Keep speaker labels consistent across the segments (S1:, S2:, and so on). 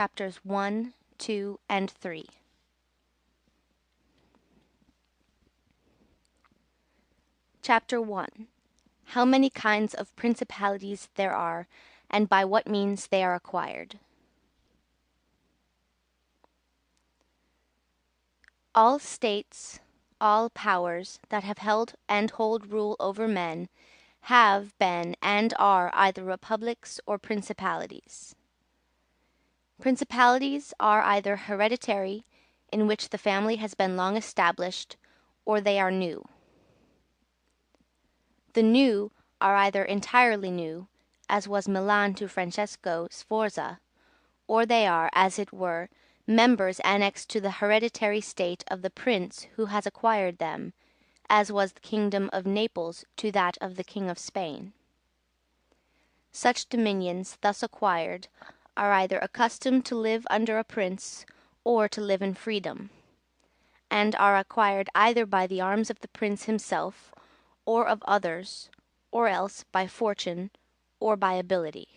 S1: Chapters 1, 2, and 3. Chapter 1. How many kinds of principalities there are, and by what means they are acquired. All states, all powers that have held and hold rule over men, have been and are either republics or principalities. Principalities are either hereditary, in which the family has been long established, or they are new. The new are either entirely new, as was Milan to Francesco Sforza, or they are, as it were, members annexed to the hereditary state of the prince who has acquired them, as was the kingdom of Naples to that of the King of Spain. Such dominions, thus acquired, are either accustomed to live under a prince or to live in freedom, and are acquired either by the arms of the prince himself, or of others, or else by fortune or by ability.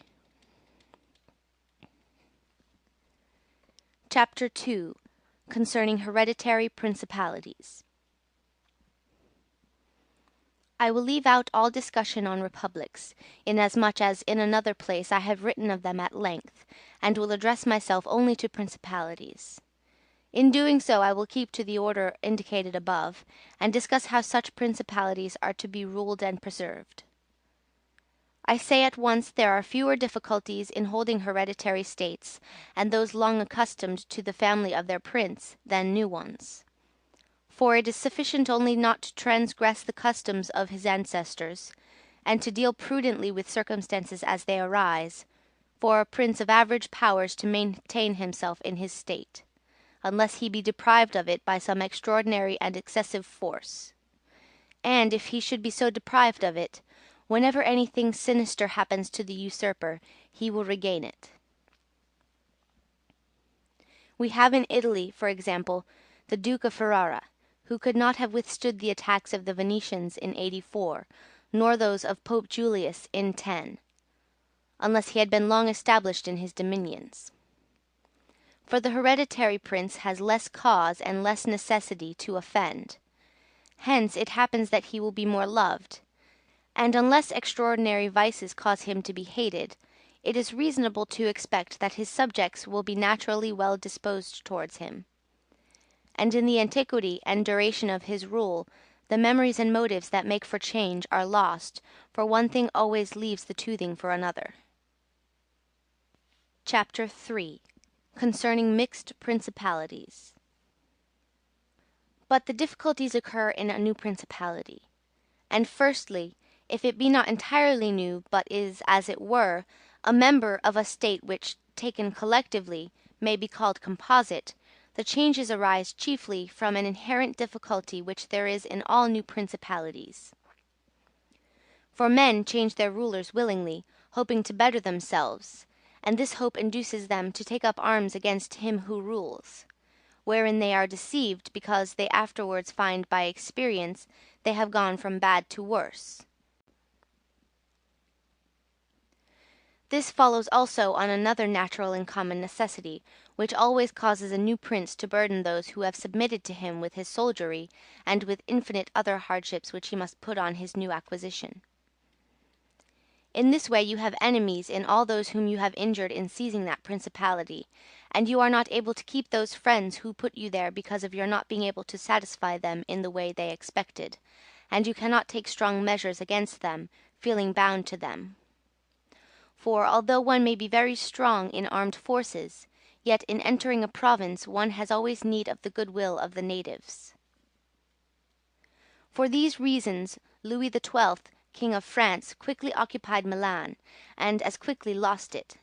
S1: Chapter 2. Concerning hereditary principalities. I will leave out all discussion on republics, inasmuch as in another place I have written of them at length, and will address myself only to principalities. In doing so I will keep to the order indicated above, and discuss how such principalities are to be ruled and preserved. I say at once there are fewer difficulties in holding hereditary states, and those long accustomed to the family of their prince, than new ones. For it is sufficient only not to transgress the customs of his ancestors, and to deal prudently with circumstances as they arise, for a prince of average powers to maintain himself in his state, unless he be deprived of it by some extraordinary and excessive force. And if he should be so deprived of it, whenever anything sinister happens to the usurper, he will regain it. We have in Italy, for example, the Duke of Ferrara, who could not have withstood the attacks of the Venetians in 84, nor those of Pope Julius in 10, unless he had been long established in his dominions. For the hereditary prince has less cause and less necessity to offend. Hence it happens that he will be more loved, and unless extraordinary vices cause him to be hated, it is reasonable to expect that his subjects will be naturally well disposed towards him. And in the antiquity and duration of his rule, the memories and motives that make for change are lost, for one thing always leaves the toothing for another. Chapter 3. Concerning mixed principalities. But the difficulties occur in a new principality. And firstly, if it be not entirely new, but is, as it were, a member of a state which, taken collectively, may be called composite, the changes arise chiefly from an inherent difficulty which there is in all new principalities. For men change their rulers willingly, hoping to better themselves, and this hope induces them to take up arms against him who rules, wherein they are deceived, because they afterwards find by experience they have gone from bad to worse. This follows also on another natural and common necessity, which always causes a new prince to burden those who have submitted to him with his soldiery, and with infinite other hardships which he must put on his new acquisition. In this way you have enemies in all those whom you have injured in seizing that principality, and you are not able to keep those friends who put you there because of your not being able to satisfy them in the way they expected, and you cannot take strong measures against them, feeling bound to them. For although one may be very strong in armed forces, yet in entering a province one has always need of the goodwill of the natives. For these reasons Louis XII, King of France, quickly occupied Milan, and as quickly lost it;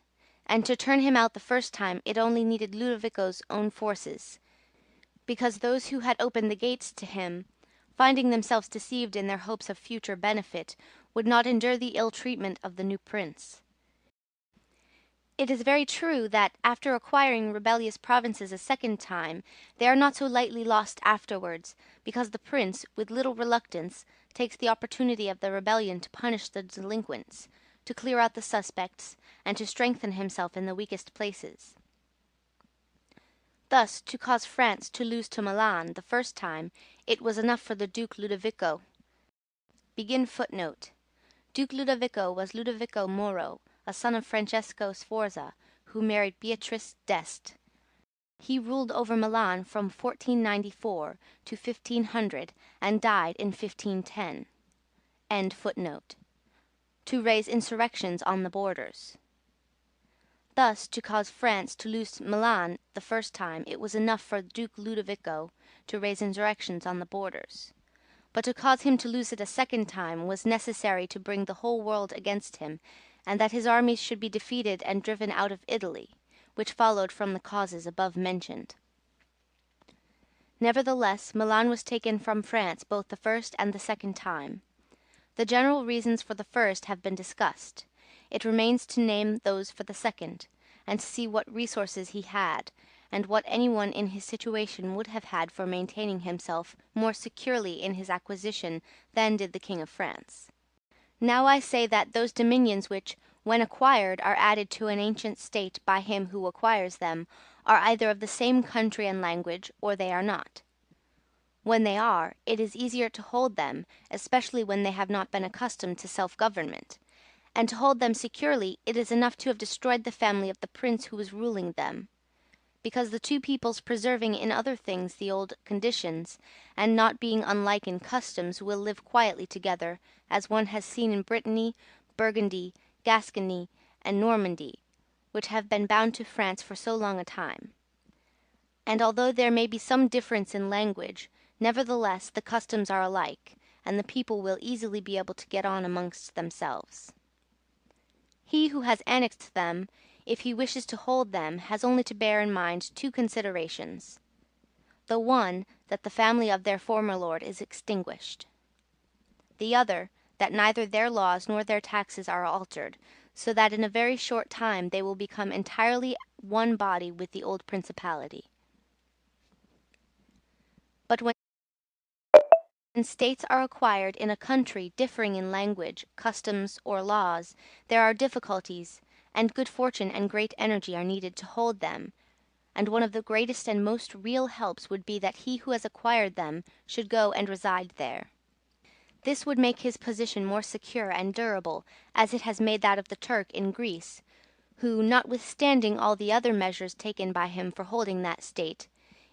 S1: and to turn him out the first time it only needed Ludovico's own forces, because those who had opened the gates to him, finding themselves deceived in their hopes of future benefit, would not endure the ill treatment of the new prince. It is very true that, after acquiring rebellious provinces a second time, they are not so lightly lost afterwards, because the prince, with little reluctance, takes the opportunity of the rebellion to punish the delinquents, to clear out the suspects, and to strengthen himself in the weakest places. Thus, to cause France to lose to Milan the first time, it was enough for the Duke Ludovico. Duke Ludovico was Ludovico Moro, a son of Francesco Sforza, who married Beatrice d'Este. He ruled over Milan from 1494 to 1500 and died in 1510. To raise insurrections on the borders. Thus, to cause France to lose Milan the first time, it was enough for Duke Ludovico to raise insurrections on the borders. But to cause him to lose it a second time was necessary to bring the whole world against him, and that his armies should be defeated and driven out of Italy, which followed from the causes above mentioned. Nevertheless, Milan was taken from France both the first and the second time. The general reasons for the first have been discussed. It remains to name those for the second, and to see what resources he had, and what any one in his situation would have had for maintaining himself more securely in his acquisition than did the King of France. Now I say that those dominions which, when acquired, are added to an ancient state by him who acquires them, are either of the same country and language, or they are not. When they are, it is easier to hold them, especially when they have not been accustomed to self-government. And to hold them securely, it is enough to have destroyed the family of the prince who was ruling them. Because the two peoples preserving in other things the old conditions, and not being unlike in customs, will live quietly together, as one has seen in Brittany, Burgundy, Gascony, and Normandy, which have been bound to France for so long a time. And although there may be some difference in language, nevertheless the customs are alike, and the people will easily be able to get on amongst themselves. He who has annexed them, if he wishes to hold them, has only to bear in mind two considerations. The one, that the family of their former lord is extinguished. The other, that neither their laws nor their taxes are altered, so that in a very short time they will become entirely one body with the old principality. But when states are acquired in a country differing in language, customs, or laws, there are difficulties, and good fortune and great energy are needed to hold them, and one of the greatest and most real helps would be that he who has acquired them should go and reside there. This would make his position more secure and durable, as it has made that of the Turk in Greece, who, notwithstanding all the other measures taken by him for holding that state,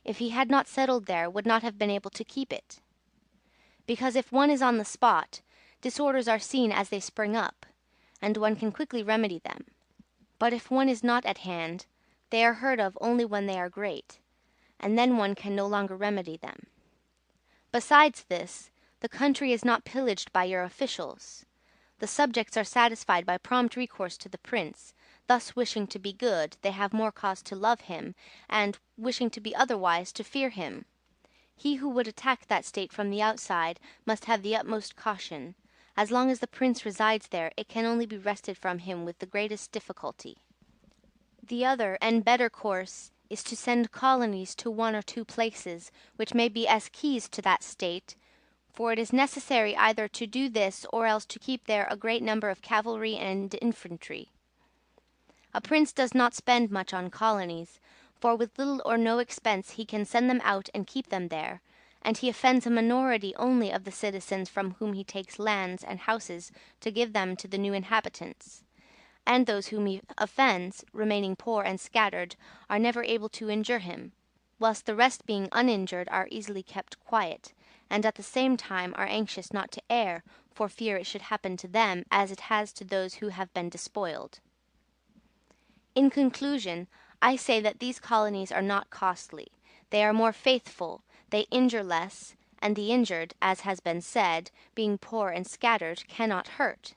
S1: if he had not settled there, would not have been able to keep it. Because if one is on the spot, disorders are seen as they spring up, and one can quickly remedy them. But if one is not at hand, they are heard of only when they are great, and then one can no longer remedy them. Besides this, the country is not pillaged by your officials. The subjects are satisfied by prompt recourse to the prince. Thus, wishing to be good, they have more cause to love him, and, wishing to be otherwise, to fear him. He who would attack that state from the outside must have the utmost caution. As long as the prince resides there, it can only be wrested from him with the greatest difficulty. The other and better course is to send colonies to one or two places, which may be as keys to that state, for it is necessary either to do this or else to keep there a great number of cavalry and infantry. A prince does not spend much on colonies, for with little or no expense he can send them out and keep them there, and he offends a minority only of the citizens from whom he takes lands and houses to give them to the new inhabitants. And those whom he offends, remaining poor and scattered, are never able to injure him, whilst the rest being uninjured are easily kept quiet, and at the same time are anxious not to err, for fear it should happen to them as it has to those who have been despoiled. In conclusion, I say that these colonies are not costly, they are more faithful, they injure less, and the injured, as has been said, being poor and scattered, cannot hurt.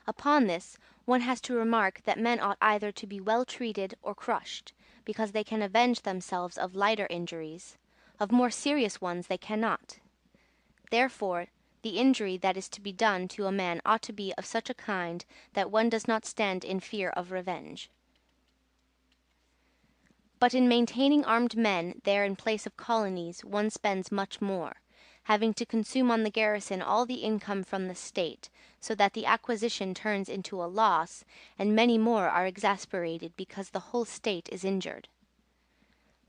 S1: Upon this, one has to remark that men ought either to be well treated or crushed, because they can avenge themselves of lighter injuries, of more serious ones they cannot. Therefore, the injury that is to be done to a man ought to be of such a kind that one does not stand in fear of revenge. But in maintaining armed men there in place of colonies one spends much more, having to consume on the garrison all the income from the state, so that the acquisition turns into a loss, and many more are exasperated because the whole state is injured.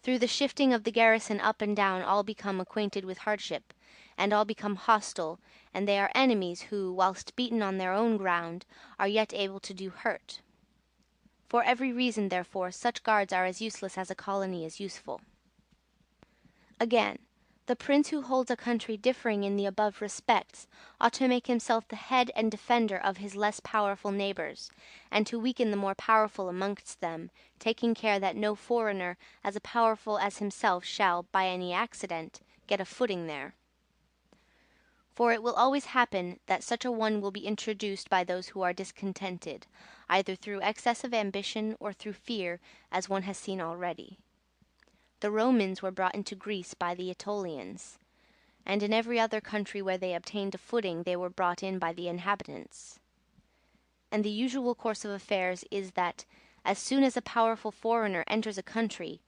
S1: Through the shifting of the garrison up and down all become acquainted with hardship, and all become hostile, and they are enemies who, whilst beaten on their own ground, are yet able to do hurt. For every reason, therefore, such guards are as useless as a colony is useful. Again, the prince who holds a country differing in the above respects ought to make himself the head and defender of his less powerful neighbours, and to weaken the more powerful amongst them, taking care that no foreigner as powerful as himself shall, by any accident, get a footing there. For it will always happen that such a one will be introduced by those who are discontented, either through excess of ambition or through fear, as one has seen already. The Romans were brought into Greece by the Aetolians, and in every other country where they obtained a footing they were brought in by the inhabitants. And the usual course of affairs is that, as soon as a powerful foreigner enters a country,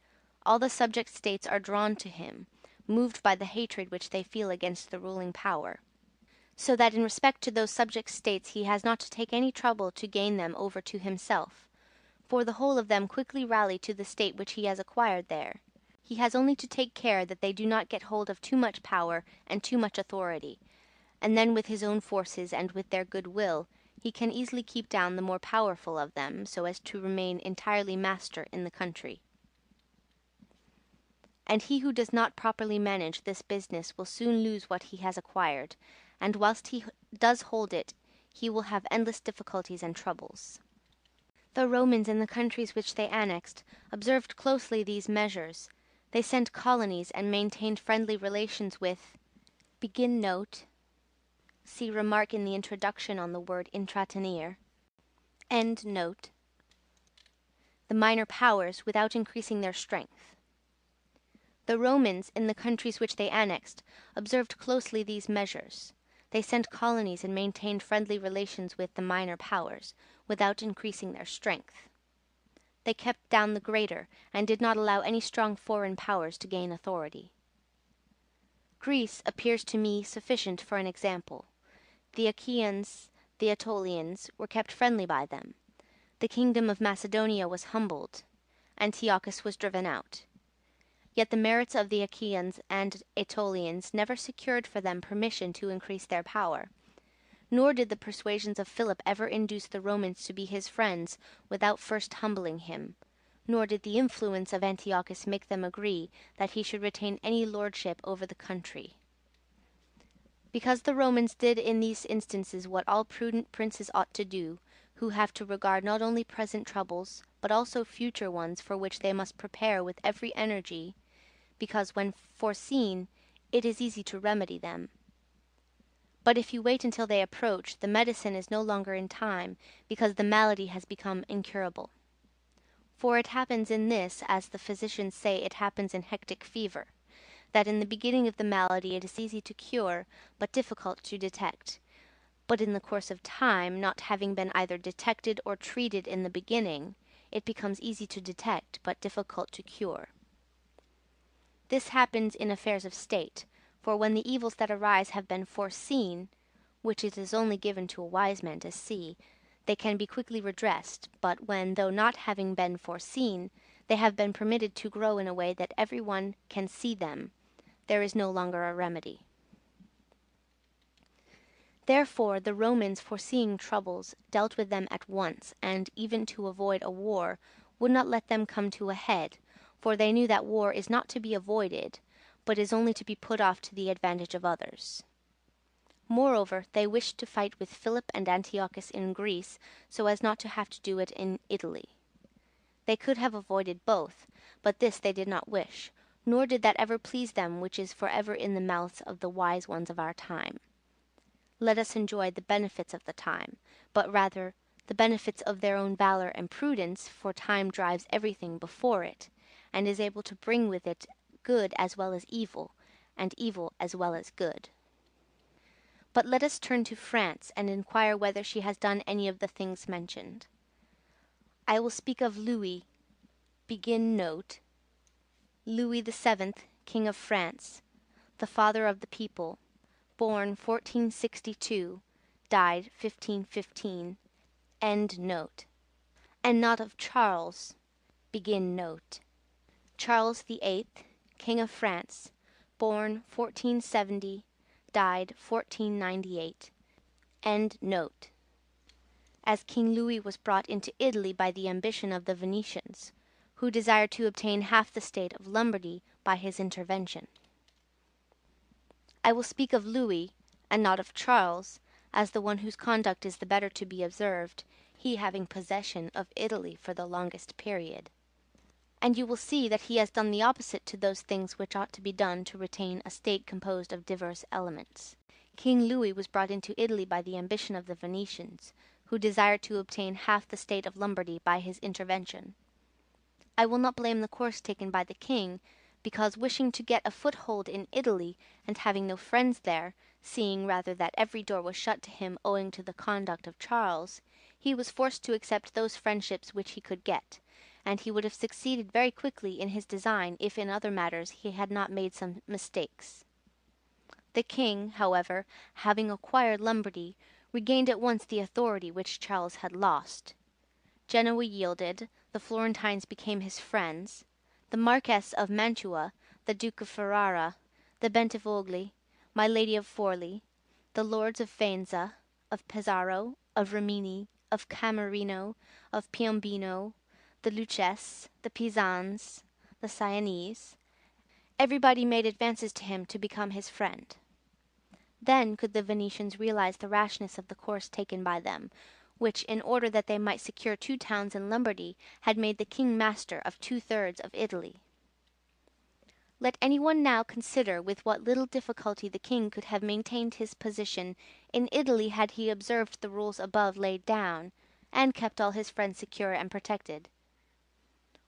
S1: all the subject states are drawn to him, moved by the hatred which they feel against the ruling power; so that in respect to those subject states he has not to take any trouble to gain them over to himself, for the whole of them quickly rally to the state which he has acquired there. He has only to take care that they do not get hold of too much power and too much authority, and then with his own forces and with their good will he can easily keep down the more powerful of them, so as to remain entirely master in the country. And he who does not properly manage this business will soon lose what he has acquired, and whilst he does hold it he will have endless difficulties and troubles. The Romans in the countries which they annexed observed closely these measures. They sent colonies and maintained friendly relations with (see remark in the introduction on the word intratenere) the minor powers, without increasing their strength. The Romans, in the countries which they annexed, observed closely these measures. They sent colonies and maintained friendly relations with the minor powers, without increasing their strength. They kept down the greater, and did not allow any strong foreign powers to gain authority. Greece appears to me sufficient for an example. The Achaeans, the Aetolians, were kept friendly by them. The kingdom of Macedonia was humbled. Antiochus was driven out. Yet the merits of the Achaeans and Aetolians never secured for them permission to increase their power. Nor did the persuasions of Philip ever induce the Romans to be his friends without first humbling him, nor did the influence of Antiochus make them agree that he should retain any lordship over the country. Because the Romans did in these instances what all prudent princes ought to do, who have to regard not only present troubles, but also future ones for which they must prepare with every energy, because when foreseen it is easy to remedy them. But if you wait until they approach, the medicine is no longer in time, because the malady has become incurable. For it happens in this, as the physicians say it happens in hectic fever, that in the beginning of the malady it is easy to cure, but difficult to detect; but in the course of time, not having been either detected or treated in the beginning, it becomes easy to detect, but difficult to cure. This happens in affairs of state, for when the evils that arise have been foreseen, which it is only given to a wise man to see, they can be quickly redressed; but when, though not having been foreseen, they have been permitted to grow in a way that every one can see them, there is no longer a remedy. Therefore the Romans, foreseeing troubles, dealt with them at once, and, even to avoid a war, would not let them come to a head, for they knew that war is not to be avoided, but is only to be put off to the advantage of others. Moreover, they wished to fight with Philip and Antiochus in Greece, so as not to have to do it in Italy. They could have avoided both, but this they did not wish, nor did that ever please them which is for ever in the mouths of the wise ones of our time. Let us enjoy the benefits of the time, but rather the benefits of their own valor and prudence, for time drives everything before it, and is able to bring with it good as well as evil, and evil as well as good. But let us turn to France, and inquire whether she has done any of the things mentioned. I will speak of Louis VII, King of France, the father of the people, born 1462, died 1515, and not of Charles, Charles VIII, King of France, born 1470, died 1498. End note. As King Louis was brought into Italy by the ambition of the Venetians, who desired to obtain half the state of Lombardy by his intervention. I will speak of Louis, and not of Charles, as the one whose conduct is the better to be observed, he having possession of Italy for the longest period. And you will see that he has done the opposite to those things which ought to be done to retain a state composed of diverse elements. King Louis was brought into Italy by the ambition of the Venetians, who desired to obtain half the state of Lombardy by his intervention. I will not blame the course taken by the king, because wishing to get a foothold in Italy, and having no friends there, seeing rather that every door was shut to him owing to the conduct of Charles, he was forced to accept those friendships which he could get, and he would have succeeded very quickly in his design if in other matters he had not made some mistakes. The king, however, having acquired Lombardy, regained at once the authority which Charles had lost. Genoa yielded, the Florentines became his friends, the Marquess of Mantua, the Duke of Ferrara, the Bentivogli, my Lady of Forli, the lords of Faenza, of Pesaro, of Rimini, of Camerino, of Piombino, the Lucchese, the Pisans, the Sienese, everybody made advances to him to become his friend. Then could the Venetians realize the rashness of the course taken by them, which, in order that they might secure 2 towns in Lombardy, had made the king master of 2/3 of Italy. Let any one now consider with what little difficulty the king could have maintained his position in Italy had he observed the rules above laid down, and kept all his friends secure and protected.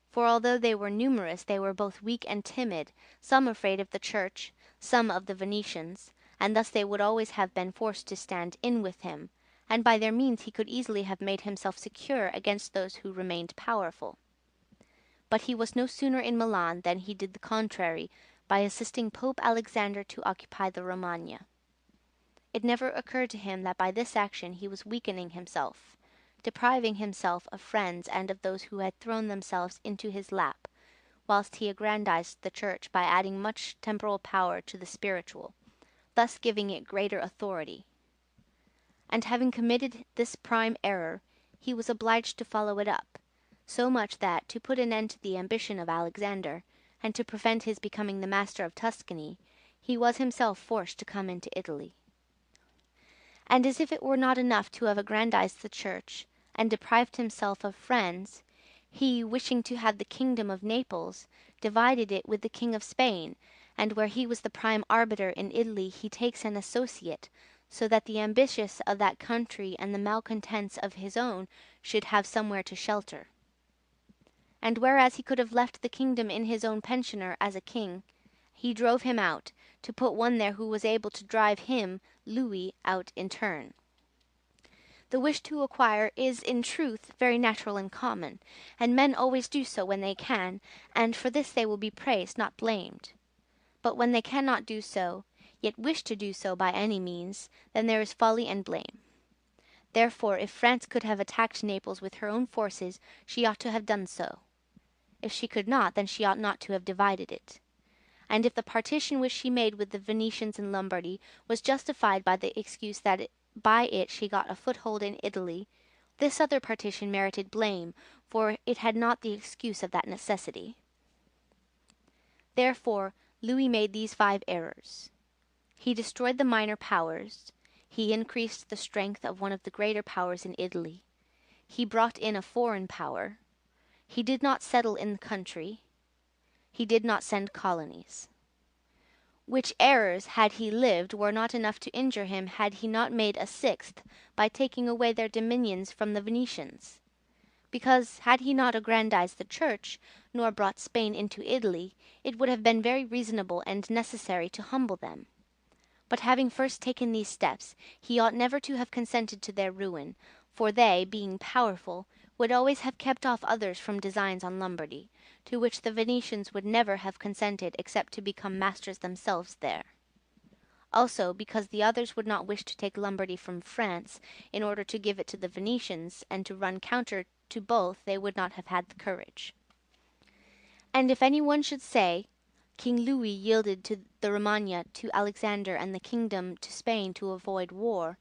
S1: For although they were numerous, they were both weak and timid, some afraid of the church, some of the Venetians, and thus they would always have been forced to stand in with him, and by their means he could easily have made himself secure against those who remained powerful. But he was no sooner in Milan than he did the contrary, by assisting Pope Alexander to occupy the Romagna. It never occurred to him that by this action he was weakening himself, depriving himself of friends and of those who had thrown themselves into his lap, whilst he aggrandized the Church by adding much temporal power to the spiritual, thus giving it greater authority. And having committed this prime error, he was obliged to follow it up, so much that, to put an end to the ambition of Alexander, and to prevent his becoming the master of Tuscany, he was himself forced to come into Italy. And as if it were not enough to have aggrandized the Church, and deprived himself of friends, he, wishing to have the kingdom of Naples, divided it with the king of Spain, and where he was the prime arbiter in Italy he takes an associate, so that the ambitious of that country and the malcontents of his own should have somewhere to shelter. And whereas he could have left the kingdom in his own pensioner as a king, he drove him out, to put one there who was able to drive him, Louis, out in turn. The wish to acquire is, in truth, very natural and common, and men always do so when they can, and for this they will be praised, not blamed. But when they cannot do so, yet wish to do so by any means, then there is folly and blame. Therefore, if France could have attacked Naples with her own forces, she ought to have done so. If she could not, then she ought not to have divided it. And if the partition which she made with the Venetians in Lombardy was justified by the excuse that by it she got a foothold in Italy, this other partition merited blame, for it had not the excuse of that necessity. Therefore Louis made these 5 errors. He destroyed the minor powers. He increased the strength of one of the greater powers in Italy. He brought in a foreign power. He did not settle in the country. He did not send colonies. Which errors, had he lived, were not enough to injure him had he not made a 6th by taking away their dominions from the Venetians. Because, had he not aggrandized the Church, nor brought Spain into Italy, it would have been very reasonable and necessary to humble them. But having first taken these steps, he ought never to have consented to their ruin, for they, being powerful, would always have kept off others from designs on Lombardy, to which the Venetians would never have consented except to become masters themselves there. Also, because the others would not wish to take Lombardy from France, in order to give it to the Venetians, and to run counter to both they would not have had the courage. And if any one should say, King Louis yielded to the Romagna to Alexander and the kingdom to Spain to avoid war,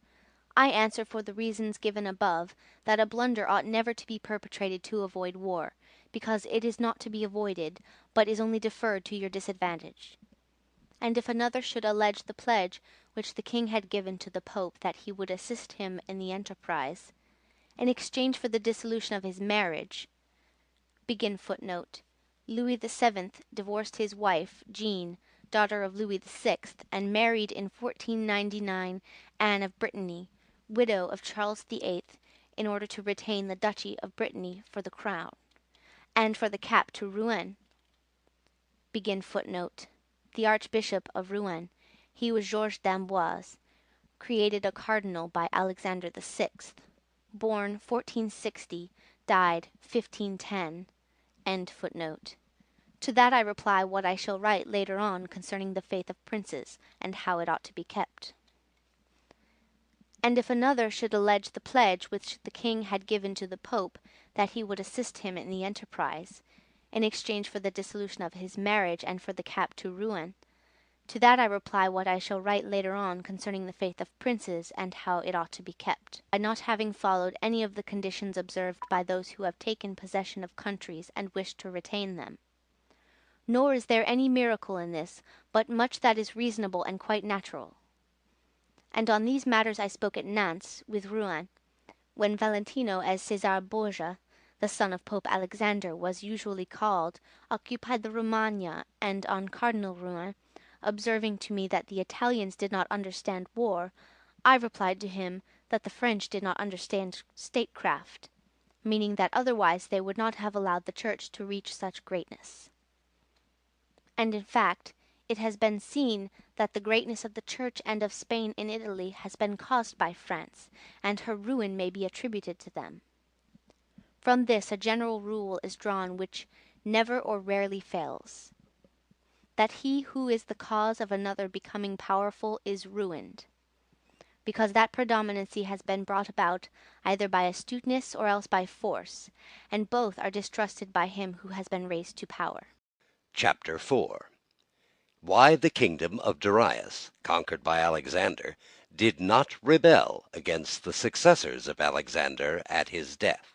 S1: I answer for the reasons given above that a blunder ought never to be perpetrated to avoid war, because it is not to be avoided, but is only deferred to your disadvantage. And if another should allege the pledge which the king had given to the Pope that he would assist him in the enterprise, in exchange for the dissolution of his marriage, Louis VII. Divorced his wife, Jean, daughter of Louis VI., and married in 1499 Anne of Brittany, widow of Charles VIII., in order to retain the duchy of Brittany for the crown, and for the cap to Rouen. The Archbishop of Rouen, he was Georges d'Amboise, created a cardinal by Alexander VI., born 1460, died 1510. To that I reply what I shall write later on concerning the faith of princes, and how it ought to be kept. And if another should allege the pledge which the king had given to the Pope that he would assist him in the enterprise, in exchange for the dissolution of his marriage and for the cap to Rouen, to that I reply what I shall write later on concerning the faith of princes, and how it ought to be kept, by not having followed any of the conditions observed by those who have taken possession of countries and wish to retain them. Nor is there any miracle in this, but much that is reasonable and quite natural. And on these matters I spoke at Nantes with Rouen, when Valentino, as Cesar Borgia, the son of Pope Alexander, was usually called, occupied the Romagna, and on Cardinal Rouen, observing to me that the Italians did not understand war, I replied to him that the French did not understand statecraft, meaning that otherwise they would not have allowed the Church to reach such greatness. And in fact, it has been seen that the greatness of the Church and of Spain in Italy has been caused by France, and her ruin may be attributed to them. From this a general rule is drawn which never or rarely fails, that he who is the cause of another becoming powerful is ruined, because that predominancy has been brought about either by astuteness or else by force, and both are distrusted by him who has been raised to power.
S2: Chapter 4. Why the kingdom of Darius, conquered by Alexander, did not rebel against the successors of Alexander at his death.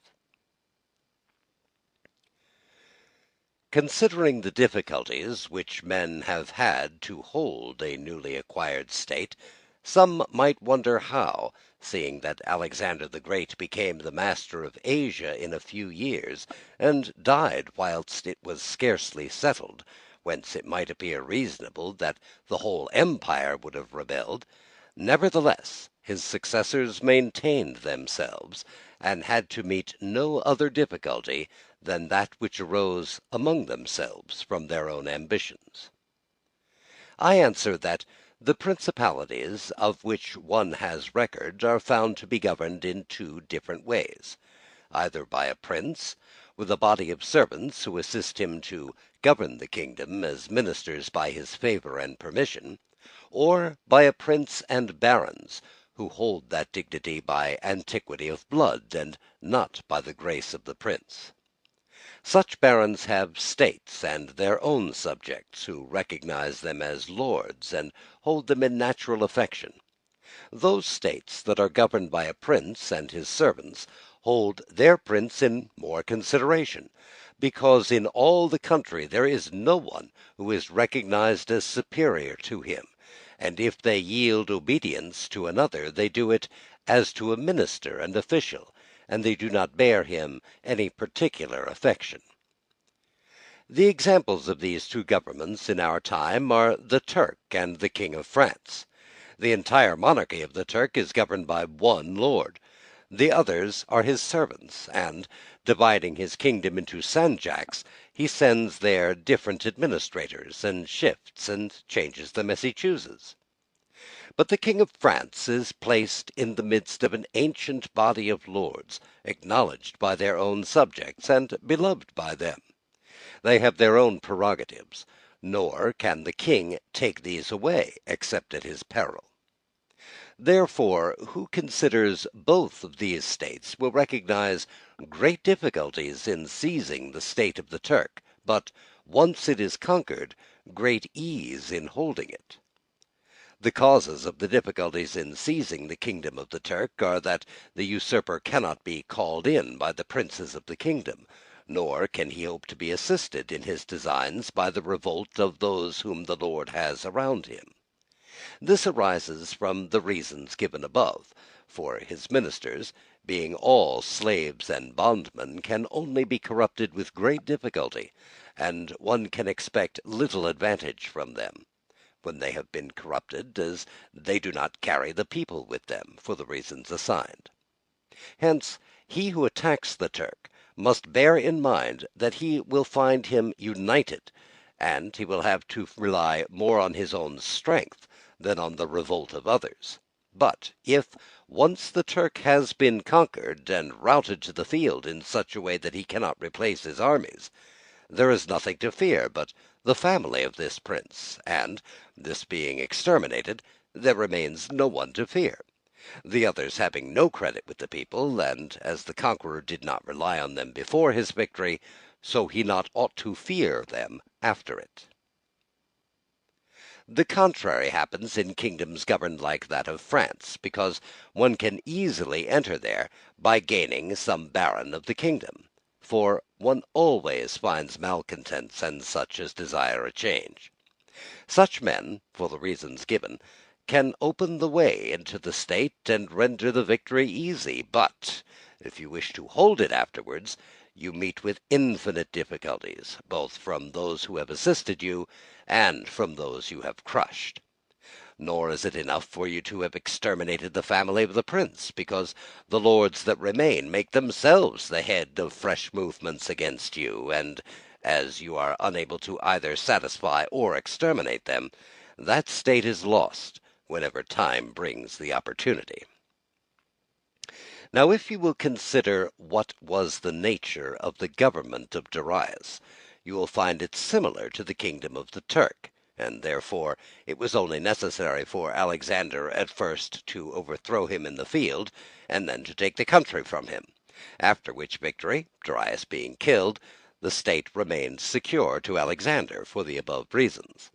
S2: Considering the difficulties which men have had to hold a newly acquired state, some might wonder how, seeing that Alexander the Great became the master of Asia in a few years, and died whilst it was scarcely settled, whence it might appear reasonable that the whole empire would have rebelled, nevertheless his successors maintained themselves, and had to meet no other difficulty than that which arose among themselves from their own ambitions. I answer that the principalities of which one has record are found to be governed in two different ways, either by a prince, with a body of servants who assist him to govern the kingdom as ministers by his favour and permission, or by a prince and barons, who hold that dignity by antiquity of blood, and not by the grace of the prince. Such barons have states and their own subjects, who recognize them as lords, and hold them in natural affection. Those states that are governed by a prince and his servants hold their prince in more consideration, because in all the country there is no one who is recognized as superior to him, and if they yield obedience to another, they do it as to a minister and official, and they do not bear him any particular affection. The examples of these two governments in our time are the Turk and the King of France. The entire monarchy of the Turk is governed by one lord. The others are his servants, and, dividing his kingdom into sanjaks, he sends there different administrators, and shifts and changes them as he chooses. But the King of France is placed in the midst of an ancient body of lords, acknowledged by their own subjects, and beloved by them. They have their own prerogatives, nor can the king take these away, except at his peril. Therefore, who considers both of these states will recognize great difficulties in seizing the state of the Turk, but once it is conquered, great ease in holding it. The causes of the difficulties in seizing the kingdom of the Turk are that the usurper cannot be called in by the princes of the kingdom, nor can he hope to be assisted in his designs by the revolt of those whom the Lord has around him. This arises from the reasons given above, for his ministers, being all slaves and bondmen, can only be corrupted with great difficulty, and one can expect little advantage from them when they have been corrupted, as they do not carry the people with them, for the reasons assigned. Hence, he who attacks the Turk must bear in mind that he will find him united, and he will have to rely more on his own strength than on the revolt of others. But if once the Turk has been conquered and routed to the field in such a way that he cannot replace his armies, there is nothing to fear but the family of this prince, and, this being exterminated, there remains no one to fear. The others having no credit with the people, and as the conqueror did not rely on them before his victory, so he not ought to fear them after it. The contrary happens in kingdoms governed like that of France, because one can easily enter there by gaining some baron of the kingdom, for one always finds malcontents and such as desire a change. Such men, for the reasons given, can open the way into the state and render the victory easy, but if you wish to hold it afterwards, you meet with infinite difficulties, both from those who have assisted you and from those you have crushed. Nor is it enough for you to have exterminated the family of the prince, because the lords that remain make themselves the head of fresh movements against you, and as you are unable to either satisfy or exterminate them, that state is lost whenever time brings the opportunity. Now if you will consider what was the nature of the government of Darius, you will find it similar to the kingdom of the Turk, and therefore it was only necessary for Alexander at first to overthrow him in the field, and then to take the country from him, after which victory, Darius being killed, the state remained secure to Alexander for the above reasons.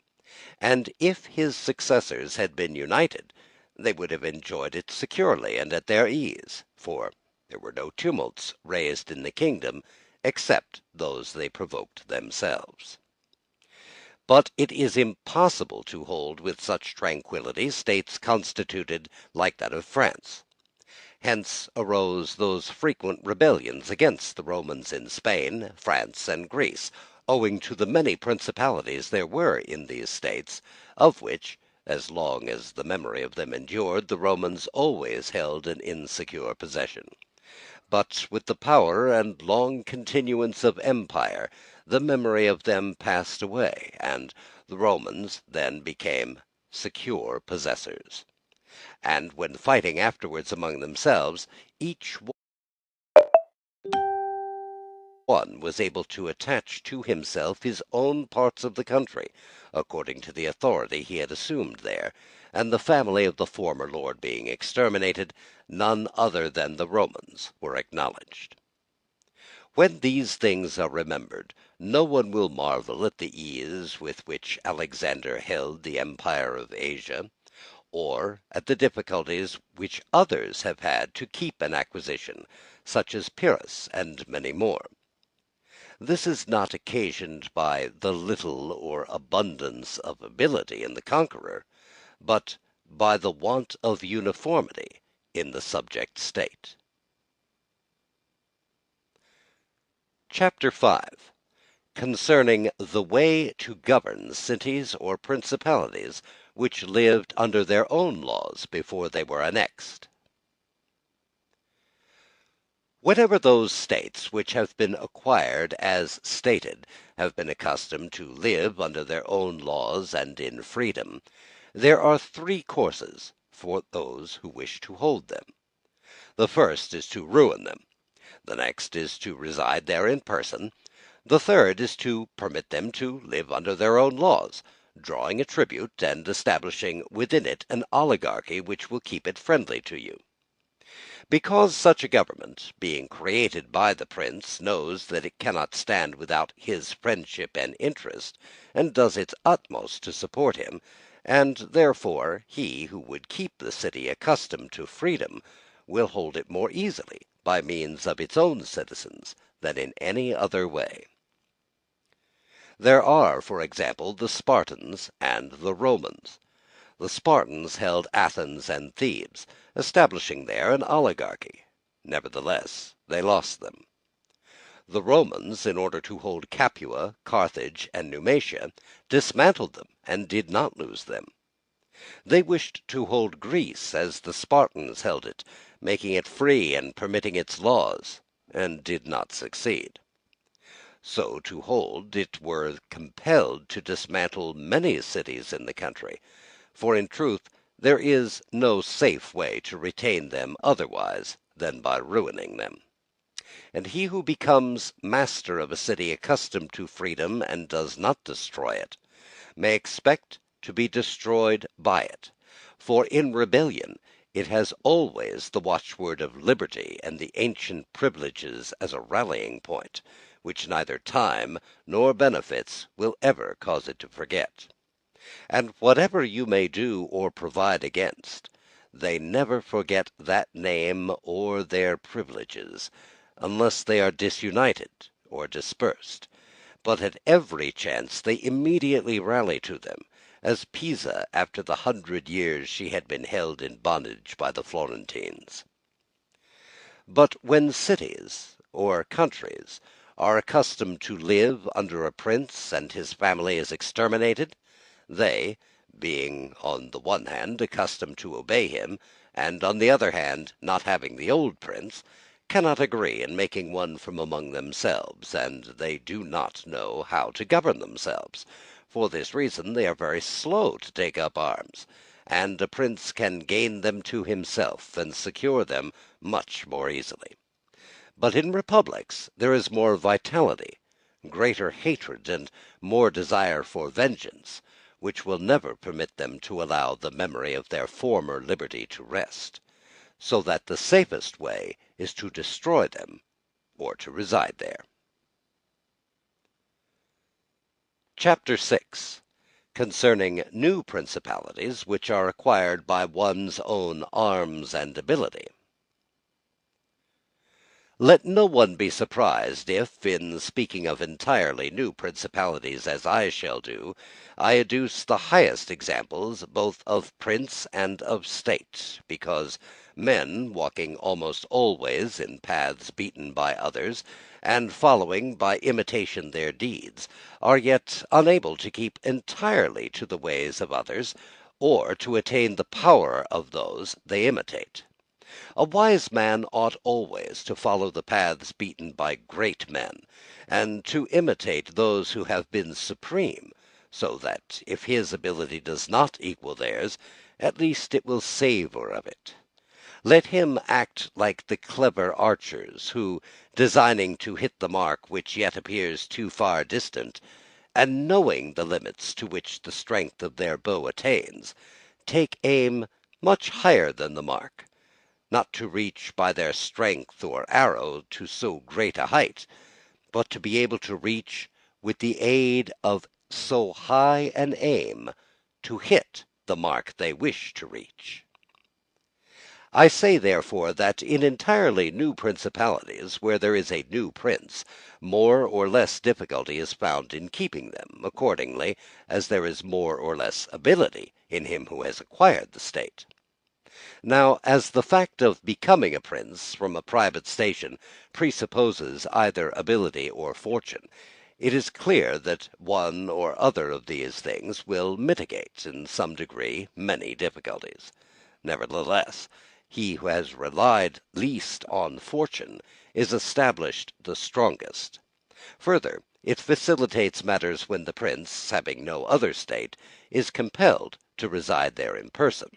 S2: And if his successors had been united, they would have enjoyed it securely and at their ease, for there were no tumults raised in the kingdom except those they provoked themselves. But it is impossible to hold with such tranquillity states constituted like that of France. Hence arose those frequent rebellions against the Romans in Spain, France, and Greece, owing to the many principalities there were in these states, of which, as long as the memory of them endured, the Romans always held an insecure possession. But with the power and long continuance of empire, the memory of them passed away, and the Romans then became secure possessors. And when fighting afterwards among themselves, each one was able to attach to himself his own parts of the country, according to the authority he had assumed there, and the family of the former lord being exterminated, none other than the Romans were acknowledged. When these things are remembered, no one will marvel at the ease with which Alexander held the empire of Asia, or at the difficulties which others have had to keep an acquisition, such as Pyrrhus and many more. This is not occasioned by the little or abundance of ability in the conqueror, but by the want of uniformity in the subject state. Chapter 5. Concerning the way to govern cities or principalities which lived under their own laws before they were annexed. Whenever those states which have been acquired as stated have been accustomed to live under their own laws and in freedom, there are three courses for those who wish to hold them. The first is to ruin them. The next is to reside there in person. The third is to permit them to live under their own laws, drawing a tribute and establishing within it an oligarchy which will keep it friendly to you. Because such a government, being created by the prince, knows that it cannot stand without his friendship and interest, and does its utmost to support him, and therefore he who would keep the city accustomed to freedom will hold it more easily by means of its own citizens than in any other way. There are, for example, the Spartans and the Romans. The Spartans held Athens and Thebes, establishing there an oligarchy. Nevertheless, they lost them. The Romans, in order to hold Capua, Carthage, and Numatia, dismantled them and did not lose them. They wished to hold Greece as the Spartans held it, making it free and permitting its laws, and did not succeed. So to hold it were compelled to dismantle many cities in the country, for in truth there is no safe way to retain them otherwise than by ruining them. And he who becomes master of a city accustomed to freedom and does not destroy it, may expect to be destroyed by it, for in rebellion it has always the watchword of liberty and the ancient privileges as a rallying point, which neither time nor benefits will ever cause it to forget. And whatever you may do or provide against, they never forget that name or their privileges, unless they are disunited or dispersed, but at every chance they immediately rally to them, as Pisa after the 100 years she had been held in bondage by the Florentines. But when cities or countries are accustomed to live under a prince and his family is exterminated, they, being on the one hand accustomed to obey him, and on the other hand not having the old prince, cannot agree in making one from among themselves, and they do not know how to govern themselves. For this reason they are very slow to take up arms, and a prince can gain them to himself and secure them much more easily. But in republics there is more vitality, greater hatred, and more desire for vengeance, which will never permit them to allow the memory of their former liberty to rest, so that the safest way is to destroy them or to reside there. Chapter 6. Concerning new principalities which are acquired by one's own arms and ability. Let no one be surprised if, in speaking of entirely new principalities as I shall do, I adduce the highest examples both of prince and of state, because men, walking almost always in paths beaten by others, and following by imitation their deeds, are yet unable to keep entirely to the ways of others, or to attain the power of those they imitate. A wise man ought always to follow the paths beaten by great men, and to imitate those who have been supreme, so that, if his ability does not equal theirs, at least it will savour of it. Let him act like the clever archers, who, designing to hit the mark which yet appears too far distant, and knowing the limits to which the strength of their bow attains, take aim much higher than the mark, not to reach by their strength or arrow to so great a height, but to be able to reach, with the aid of so high an aim, to hit the mark they wish to reach. I say, therefore, that in entirely new principalities, where there is a new prince, more or less difficulty is found in keeping them, accordingly as there is more or less ability in him who has acquired the state. Now, as the fact of becoming a prince from a private station presupposes either ability or fortune, it is clear that one or other of these things will mitigate in some degree many difficulties. Nevertheless, he who has relied least on fortune is established the strongest. Further, it facilitates matters when the prince, having no other state, is compelled to reside there in person.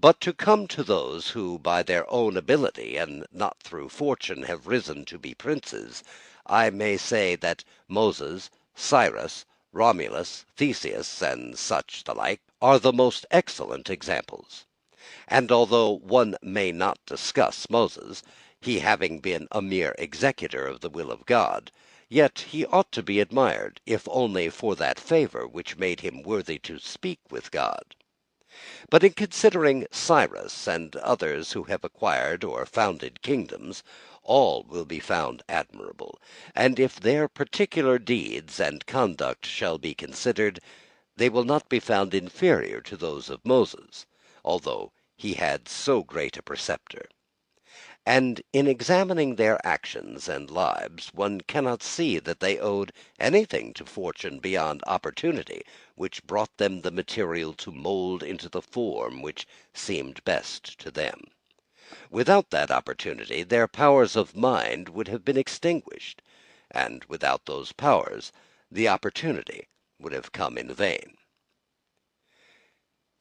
S2: But to come to those who by their own ability and not through fortune have risen to be princes, I may say that Moses, Cyrus, Romulus, Theseus, and such the like, are the most excellent examples. And although one may not discuss Moses, he having been a mere executor of the will of God, yet he ought to be admired, if only for that favor which made him worthy to speak with God. But in considering Cyrus and others who have acquired or founded kingdoms, all will be found admirable, and if their particular deeds and conduct shall be considered, they will not be found inferior to those of Moses, although he had so great a preceptor. And in examining their actions and lives, one cannot see that they owed anything to fortune beyond opportunity, which brought them the material to mould into the form which seemed best to them. Without that opportunity their powers of mind would have been extinguished, and without those powers the opportunity would have come in vain.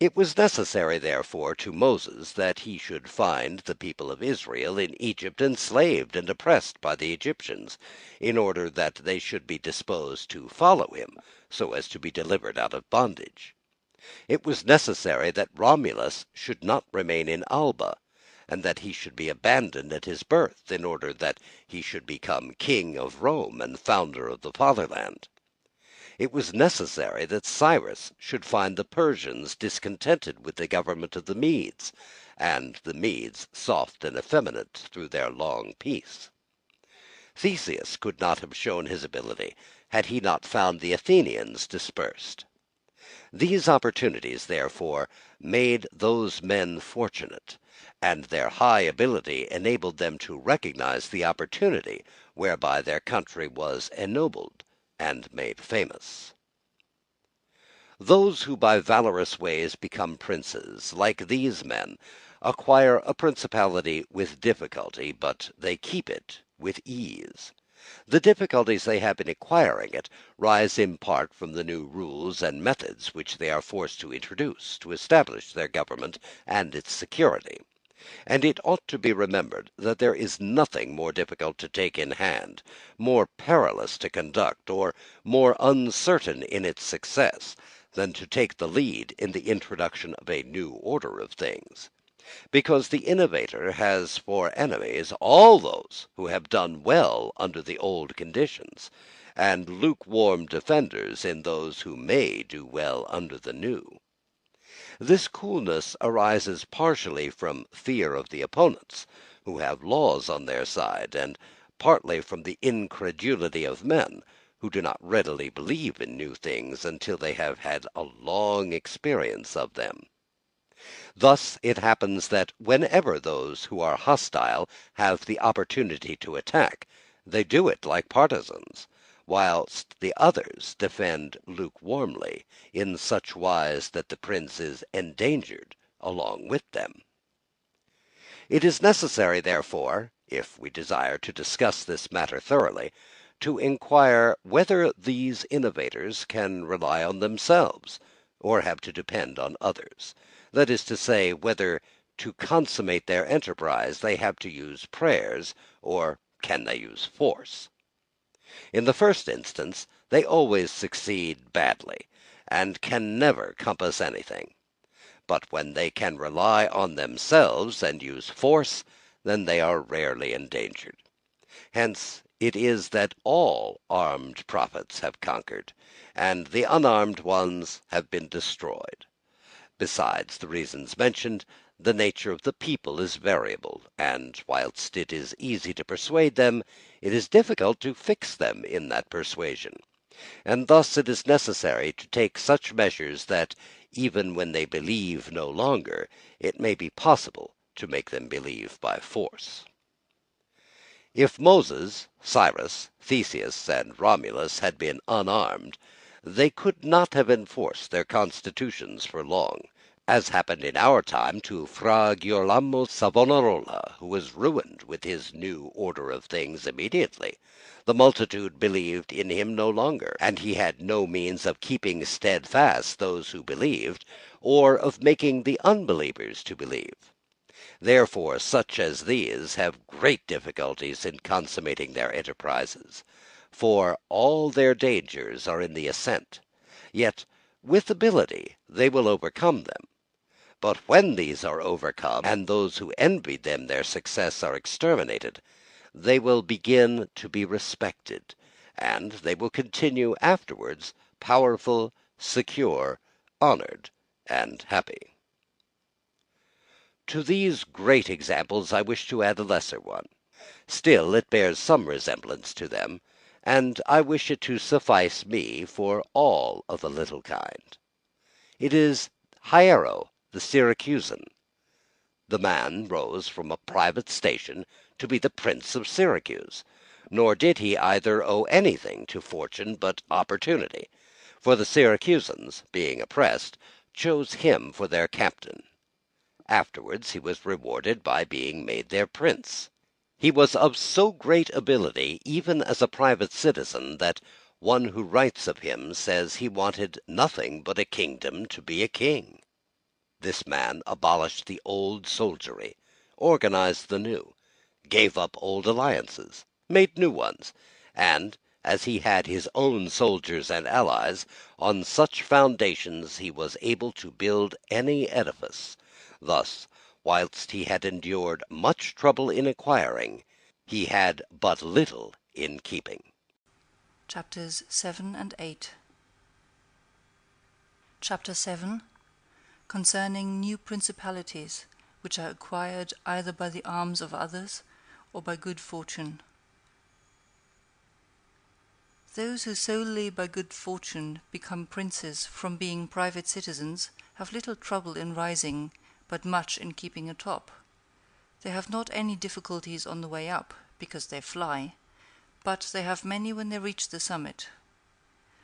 S2: It was necessary, therefore, to Moses that he should find the people of Israel in Egypt enslaved and oppressed by the Egyptians, in order that they should be disposed to follow him, so as to be delivered out of bondage. It was necessary that Romulus should not remain in Alba, and that he should be abandoned at his birth, in order that he should become king of Rome and founder of the fatherland. It was necessary that Cyrus should find the Persians discontented with the government of the Medes, and the Medes soft and effeminate through their long peace. Theseus could not have shown his ability had he not found the Athenians dispersed. These opportunities, therefore, made those men fortunate, and their high ability enabled them to recognize the opportunity whereby their country was ennobled and made famous. Those who by valorous ways become princes, like these men, acquire a principality with difficulty, but they keep it with ease. The difficulties they have in acquiring it rise in part from the new rules and methods which they are forced to introduce to establish their government and its security. And it ought to be remembered that there is nothing more difficult to take in hand, more perilous to conduct, or more uncertain in its success, than to take the lead in the introduction of a new order of things. Because the innovator has for enemies all those who have done well under the old conditions, and lukewarm defenders in those who may do well under the new. This coolness arises partially from fear of the opponents, who have laws on their side, and partly from the incredulity of men, who do not readily believe in new things until they have had a long experience of them. Thus it happens that whenever those who are hostile have the opportunity to attack, they do it like partisans, whilst the others defend lukewarmly, in such wise that the prince is endangered along with them. It is necessary, therefore, if we desire to discuss this matter thoroughly, to inquire whether these innovators can rely on themselves, or have to depend on others; that is to say, whether to consummate their enterprise they have to use prayers, or can they use force. In the first instance they always succeed badly, and can never compass anything; but when they can rely on themselves and use force, then they are rarely endangered. Hence it is that all armed prophets have conquered, and the unarmed ones have been destroyed. Besides the reasons mentioned, the nature of the people is variable, and whilst it is easy to persuade them, it is difficult to fix them in that persuasion; and thus it is necessary to take such measures that, even when they believe no longer, it may be possible to make them believe by force. If Moses, Cyrus, Theseus, and Romulus had been unarmed, they could not have enforced their constitutions for long, as happened in our time to Fra Girolamo Savonarola, who was ruined with his new order of things immediately. The multitude believed in him no longer, and he had no means of keeping steadfast those who believed, or of making the unbelievers to believe. Therefore such as these have great difficulties in consummating their enterprises, for all their dangers are in the ascent; yet with ability they will overcome them. But when these are overcome, and those who envied them their success are exterminated, they will begin to be respected, and they will continue afterwards powerful, secure, honored, and happy. To these great examples I wish to add a lesser one. Still it bears some resemblance to them, and I wish it to suffice me for all of the little kind. It is Hiero the Syracusan. The man rose from a private station to be the Prince of Syracuse, nor did he either owe anything to fortune but opportunity, for the Syracusans, being oppressed, chose him for their captain. Afterwards he was rewarded by being made their prince. He was of so great ability, even as a private citizen, that one who writes of him says he wanted nothing but a kingdom to be a king. This man abolished the old soldiery, organized the new, gave up old alliances, made new ones, and, as he had his own soldiers and allies, on such foundations he was able to build any edifice. Thus, whilst he had endured much trouble in acquiring, he had but little in keeping.
S3: Chapters 7 and 8. Chapter 7. Concerning new principalities, which are acquired either by the arms of others or by good fortune. Those who solely by good fortune become princes from being private citizens have little trouble in rising, but much in keeping atop. They have not any difficulties on the way up, because they fly, but they have many when they reach the summit.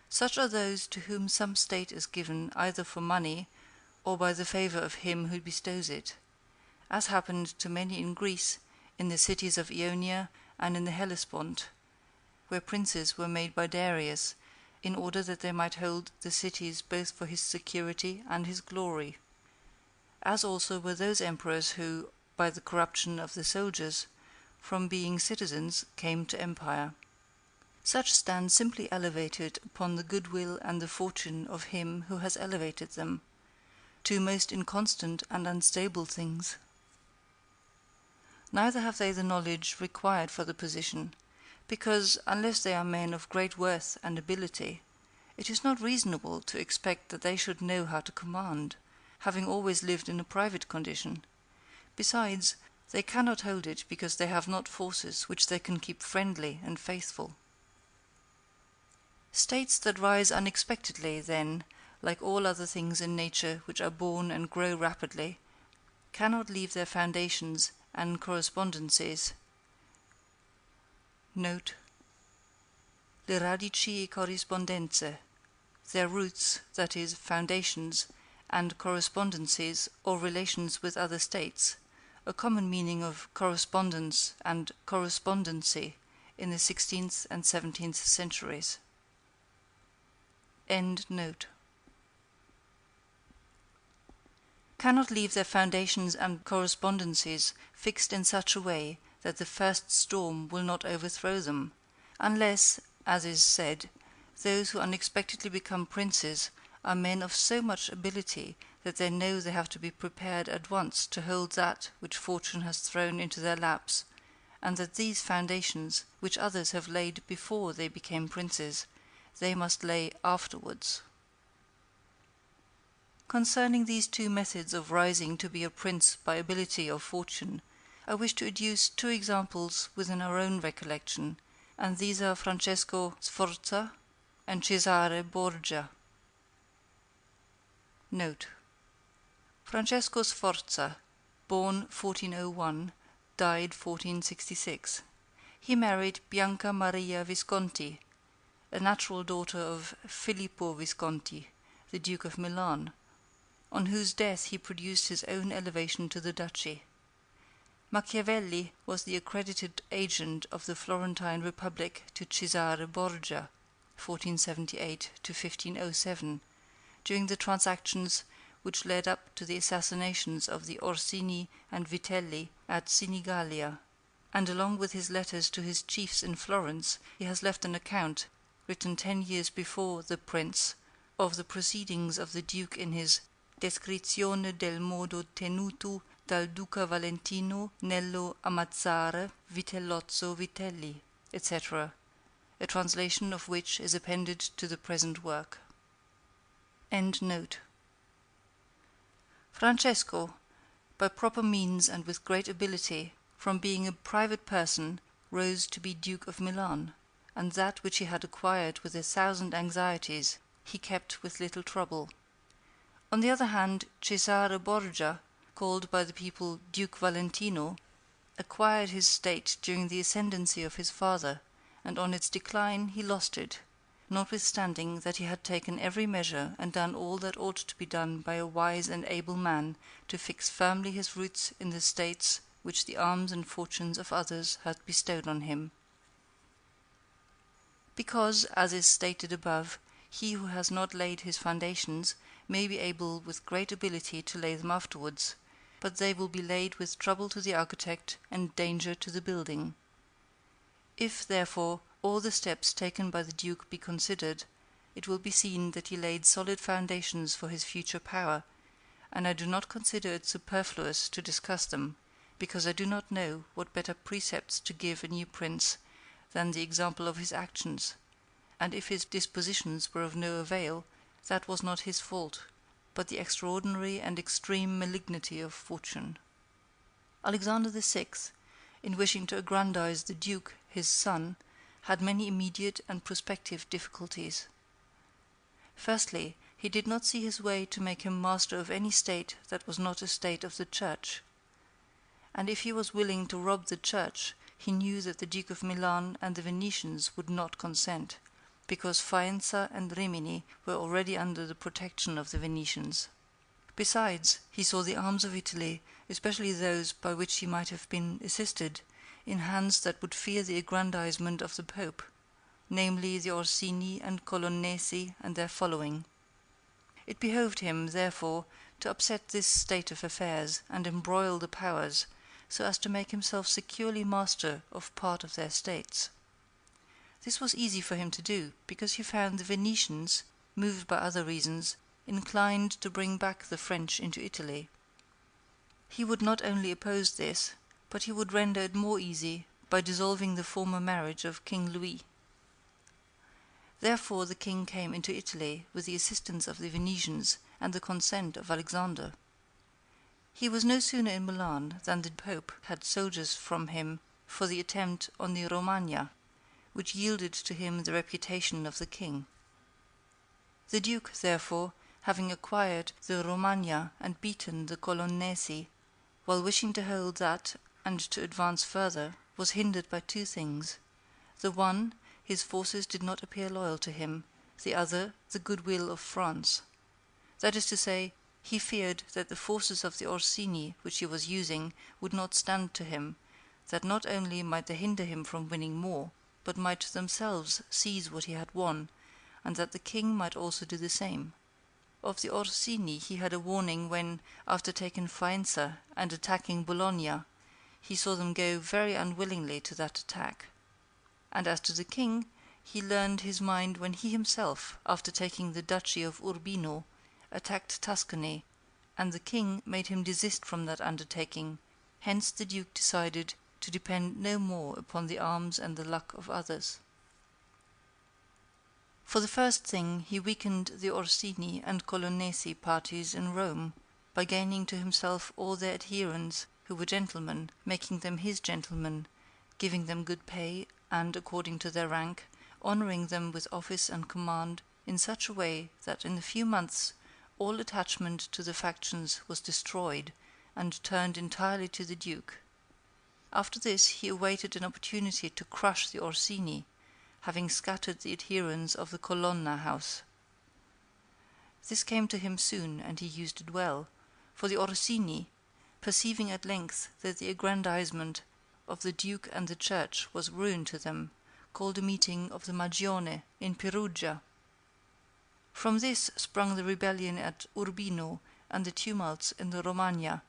S3: Such are those to whom some state is given either for money or by the favour of him who bestows it, as happened to many in Greece, in the cities of Ionia and in the Hellespont, where princes were made by Darius, in order that they might hold the cities both for his security and his glory, as also were those emperors who, by the corruption of the soldiers, from being citizens came to empire. Such stand simply elevated upon the goodwill and the fortune of him who has elevated them, two most inconstant and unstable things. Neither have they the knowledge required for the position, because, unless they are men of great worth and ability, it is not reasonable to expect that they should know how to command, having always lived in a private condition. Besides, they cannot hold it because they have not forces which they can keep friendly and faithful. States that rise unexpectedly, then, like all other things in nature which are born and grow rapidly, cannot leave their foundations and correspondencies. Note: le radici e corrispondenze, their roots, that is, foundations, and correspondencies or relations with other states, a common meaning of correspondence and correspondency in the 16th and 17th centuries. End note. Cannot leave their foundations and correspondencies fixed in such a way that the first storm will not overthrow them, unless, as is said, those who unexpectedly become princes are men of so much ability that they know they have to be prepared at once to hold that which fortune has thrown into their laps, and that these foundations, which others have laid before they became princes, they must lay afterwards. Concerning these two methods of rising to be a prince by ability or fortune, I wish to adduce two examples within our own recollection, and these are Francesco Sforza and Cesare Borgia. Note: Francesco Sforza, born 1401, died 1466. He married Bianca Maria Visconti, a natural daughter of Filippo Visconti, the Duke of Milan, on whose death he produced his own elevation to the duchy. Machiavelli was the accredited agent of the Florentine Republic to Cesare Borgia, 1478 to 1507, during the transactions which led up to the assassinations of the Orsini and Vitelli at Sinigalia, and along with his letters to his chiefs in Florence he has left an account, written 10 years before the prince, of the proceedings of the Duke in his descrizione del modo tenuto dal Duca Valentino nello ammazzare Vitellozzo Vitelli, etc., a translation of which is appended to the present work. End note. Francesco, by proper means and with great ability, from being a private person, rose to be Duke of Milan, and that which he had acquired with 1,000 anxieties he kept with little trouble. On the other hand, Cesare Borgia, called by the people Duke Valentino, acquired his state during the ascendancy of his father, and on its decline he lost it, notwithstanding that he had taken every measure and done all that ought to be done by a wise and able man to fix firmly his roots in the states which the arms and fortunes of others had bestowed on him. Because, as is stated above, he who has not laid his foundations may be able with great ability to lay them afterwards, but they will be laid with trouble to the architect and danger to the building. If, therefore, all the steps taken by the Duke be considered, it will be seen that he laid solid foundations for his future power, and I do not consider it superfluous to discuss them, because I do not know what better precepts to give a new prince than the example of his actions, and if his dispositions were of no avail, that was not his fault, but the extraordinary and extreme malignity of fortune. Alexander VI, in wishing to aggrandize the Duke, his son, had many immediate and prospective difficulties. Firstly, he did not see his way to make him master of any state that was not a state of the Church. And if he was willing to rob the Church, he knew that the Duke of Milan and the Venetians would not consent, because Faenza and Rimini were already under the protection of the Venetians. Besides, he saw the arms of Italy, especially those by which he might have been assisted, in hands that would fear the aggrandizement of the Pope, namely the Orsini and Colonnesi and their following. It behoved him, therefore, to upset this state of affairs and embroil the powers, so as to make himself securely master of part of their states. This was easy for him to do, because he found the Venetians, moved by other reasons, inclined to bring back the French into Italy. He would not only oppose this, but he would render it more easy by dissolving the former marriage of King Louis. Therefore the king came into Italy with the assistance of the Venetians and the consent of Alexander. He was no sooner in Milan than the Pope had soldiers from him for the attempt on the Romagna, which yielded to him the reputation of the king. The Duke, therefore, having acquired the Romagna and beaten the Colonnesi, while wishing to hold that and to advance further, was hindered by two things. The one, his forces did not appear loyal to him; the other, the goodwill of France. That is to say, he feared that the forces of the Orsini which he was using would not stand to him, that not only might they hinder him from winning more, but might themselves seize what he had won, and that the king might also do the same. Of the Orsini he had a warning when, after taking Faenza and attacking Bologna, he saw them go very unwillingly to that attack. And as to the king, he learned his mind when he himself, after taking the duchy of Urbino, attacked Tuscany, and the king made him desist from that undertaking. Hence the Duke decided to depend no more upon the arms and the luck of others. For the first thing he weakened the Orsini and Colonnesi parties in Rome, by gaining to himself all their adherents who were gentlemen, making them his gentlemen, giving them good pay, and, according to their rank, honouring them with office and command in such a way that in a few months all attachment to the factions was destroyed and turned entirely to the Duke. After this he awaited an opportunity to crush the Orsini, having scattered the adherents of the Colonna house. This came to him soon, and he used it well, for the Orsini, perceiving at length that the aggrandizement of the Duke and the Church was ruin to them, called a meeting of the Magione in Perugia. From this sprung the rebellion at Urbino and the tumults in the Romagna,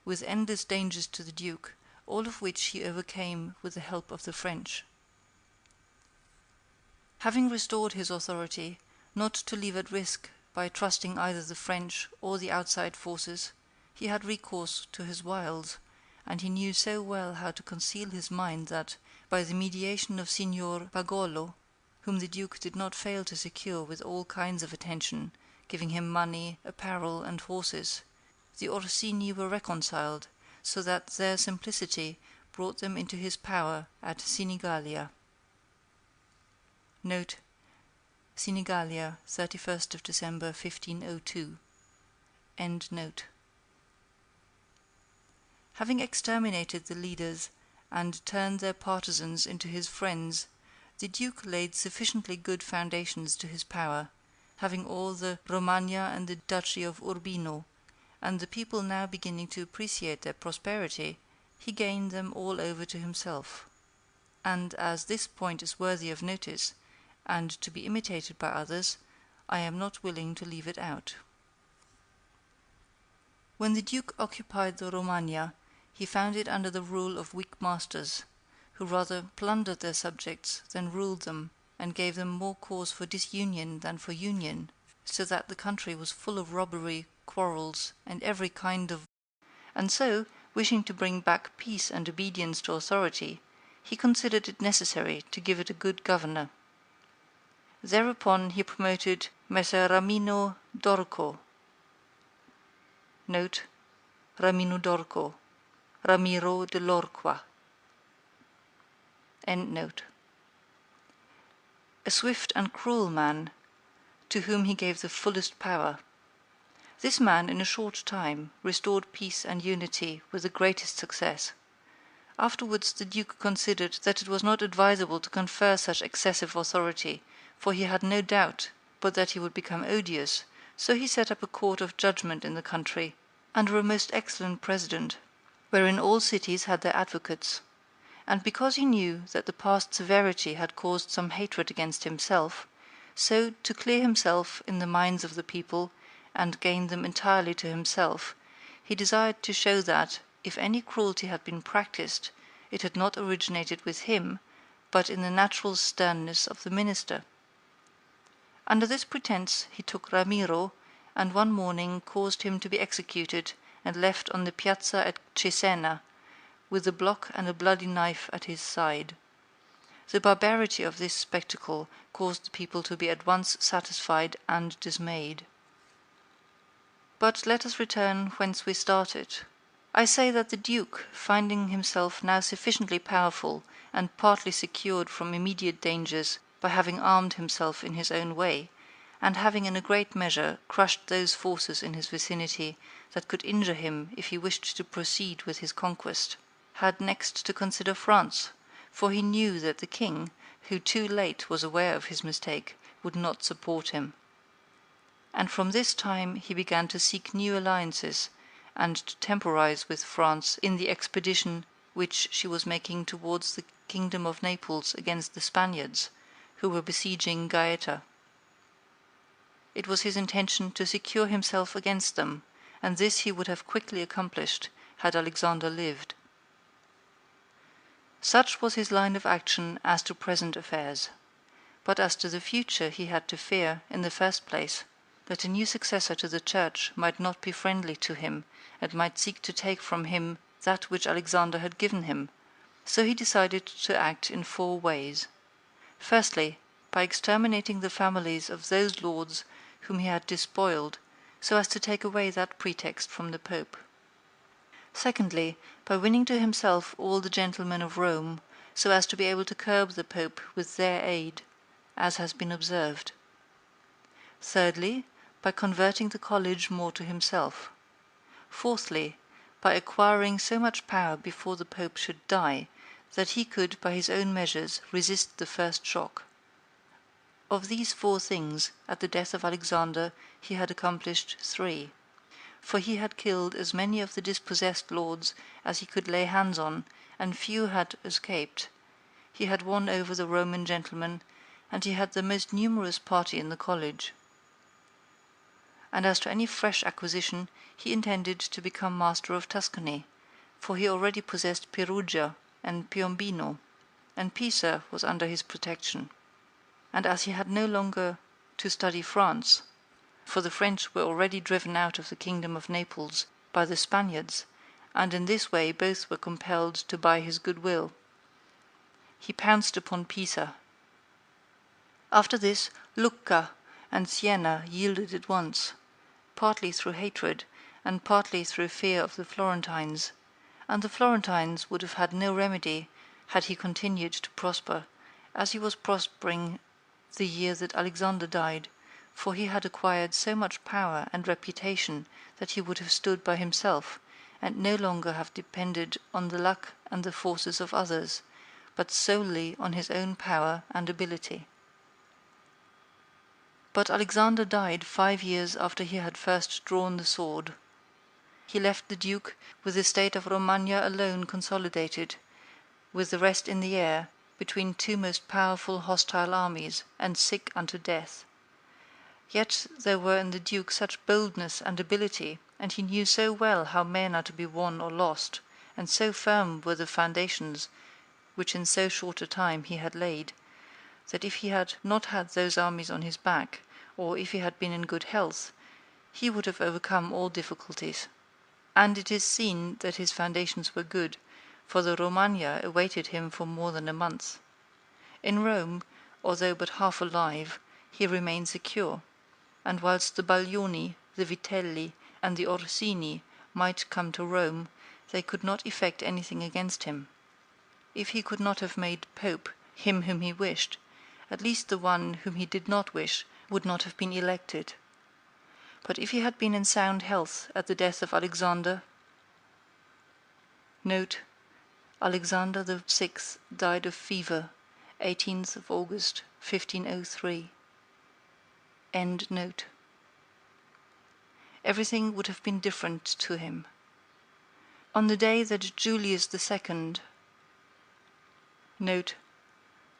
S3: with endless dangers to the Duke, all of which he overcame with the help of the French. Having restored his authority, not to leave at risk by trusting either the French or the outside forces, he had recourse to his wiles, and he knew so well how to conceal his mind that, by the mediation of Signor Pagolo, whom the duke did not fail to secure with all kinds of attention, giving him money, apparel, and horses, the Orsini were reconciled, so that their simplicity brought them into his power at Sinigalia. Note: Sinigalia, 31st of December 1502. End note. Having exterminated the leaders and turned their partisans into his friends, the duke laid sufficiently good foundations to his power, having all the Romagna and the duchy of Urbino, and the people now beginning to appreciate their prosperity, he gained them all over to himself. And as this point is worthy of notice, and to be imitated by others, I am not willing to leave it out. When the duke occupied the Romagna, he found it under the rule of weak masters, who rather plundered their subjects than ruled them, and gave them more cause for disunion than for union, so that the country was full of robbery, quarrels, and every kind of. And so, wishing to bring back peace and obedience to authority, he considered it necessary to give it a good governor. Thereupon he promoted Messer Ramino d'Orco. Note: Ramino d'Orco, Ramiro de l'Orqua. End note. A swift and cruel man, to whom he gave the fullest power. This man in a short time restored peace and unity with the greatest success. Afterwards the duke considered that it was not advisable to confer such excessive authority, for he had no doubt but that he would become odious, so he set up a court of judgment in the country, under a most excellent president, wherein all cities had their advocates. And because he knew that the past severity had caused some hatred against himself, so, to clear himself in the minds of the people, and gain them entirely to himself, he desired to show that, if any cruelty had been practised, it had not originated with him, but in the natural sternness of the minister. Under this pretence he took Ramiro, and one morning caused him to be executed and left on the piazza at Cesena, with a block and a bloody knife at his side. The barbarity of this spectacle caused the people to be at once satisfied and dismayed. But let us return whence we started. I say that the duke, finding himself now sufficiently powerful and partly secured from immediate dangers by having armed himself in his own way, and having in a great measure crushed those forces in his vicinity that could injure him if he wished to proceed with his conquest, had next to consider France, for he knew that the king, who too late was aware of his mistake, would not support him. And from this time he began to seek new alliances, and to temporize with France in the expedition which she was making towards the kingdom of Naples against the Spaniards, who were besieging Gaeta. It was his intention to secure himself against them, and this he would have quickly accomplished had Alexander lived. Such was his line of action as to present affairs. But as to the future he had to fear, in the first place, that a new successor to the church might not be friendly to him, and might seek to take from him that which Alexander had given him, so he decided to act in 4 ways. Firstly, by exterminating the families of those lords whom he had despoiled, so as to take away that pretext from the Pope. Secondly, by winning to himself all the gentlemen of Rome, so as to be able to curb the Pope with their aid, as has been observed. Thirdly, by converting the college more to himself. Fourthly, by acquiring so much power before the Pope should die, that he could by his own measures resist the first shock. Of these 4 things, at the death of Alexander he had accomplished 3. For he had killed as many of the dispossessed lords as he could lay hands on, and few had escaped. He had won over the Roman gentlemen, and he had the most numerous party in the college. And as to any fresh acquisition, he intended to become master of Tuscany, for he already possessed Perugia and Piombino, and Pisa was under his protection. And as he had no longer to study France, for the French were already driven out of the kingdom of Naples by the Spaniards, and in this way both were compelled to buy his goodwill. He pounced upon Pisa. After this, Lucca and Siena yielded at once, partly through hatred, and partly through fear of the Florentines, and the Florentines would have had no remedy had he continued to prosper, as he was prospering the year that Alexander died, for he had acquired so much power and reputation that he would have stood by himself, and no longer have depended on the luck and the forces of others, but solely on his own power and ability. But Alexander died 5 years after he had first drawn the sword. He left the duke with the state of Romagna alone consolidated, with the rest in the air, between two most powerful hostile armies, and sick unto death. Yet there were in the duke such boldness and ability, and he knew so well how men are to be won or lost, and so firm were the foundations which in so short a time he had laid, that if he had not had those armies on his back, or if he had been in good health, he would have overcome all difficulties. And it is seen that his foundations were good, for the Romagna awaited him for more than a month. In Rome, although but half alive, he remained secure, and whilst the Baglioni, the Vitelli, and the Orsini might come to Rome, they could not effect anything against him. If he could not have made Pope him whom he wished, at least the one whom he did not wish would not have been elected. But if he had been in sound health at the death of Alexander, note, Alexander the Sixth died of fever, 18th of August, 1503. End note. Everything would have been different to him. On the day that Julius II, note,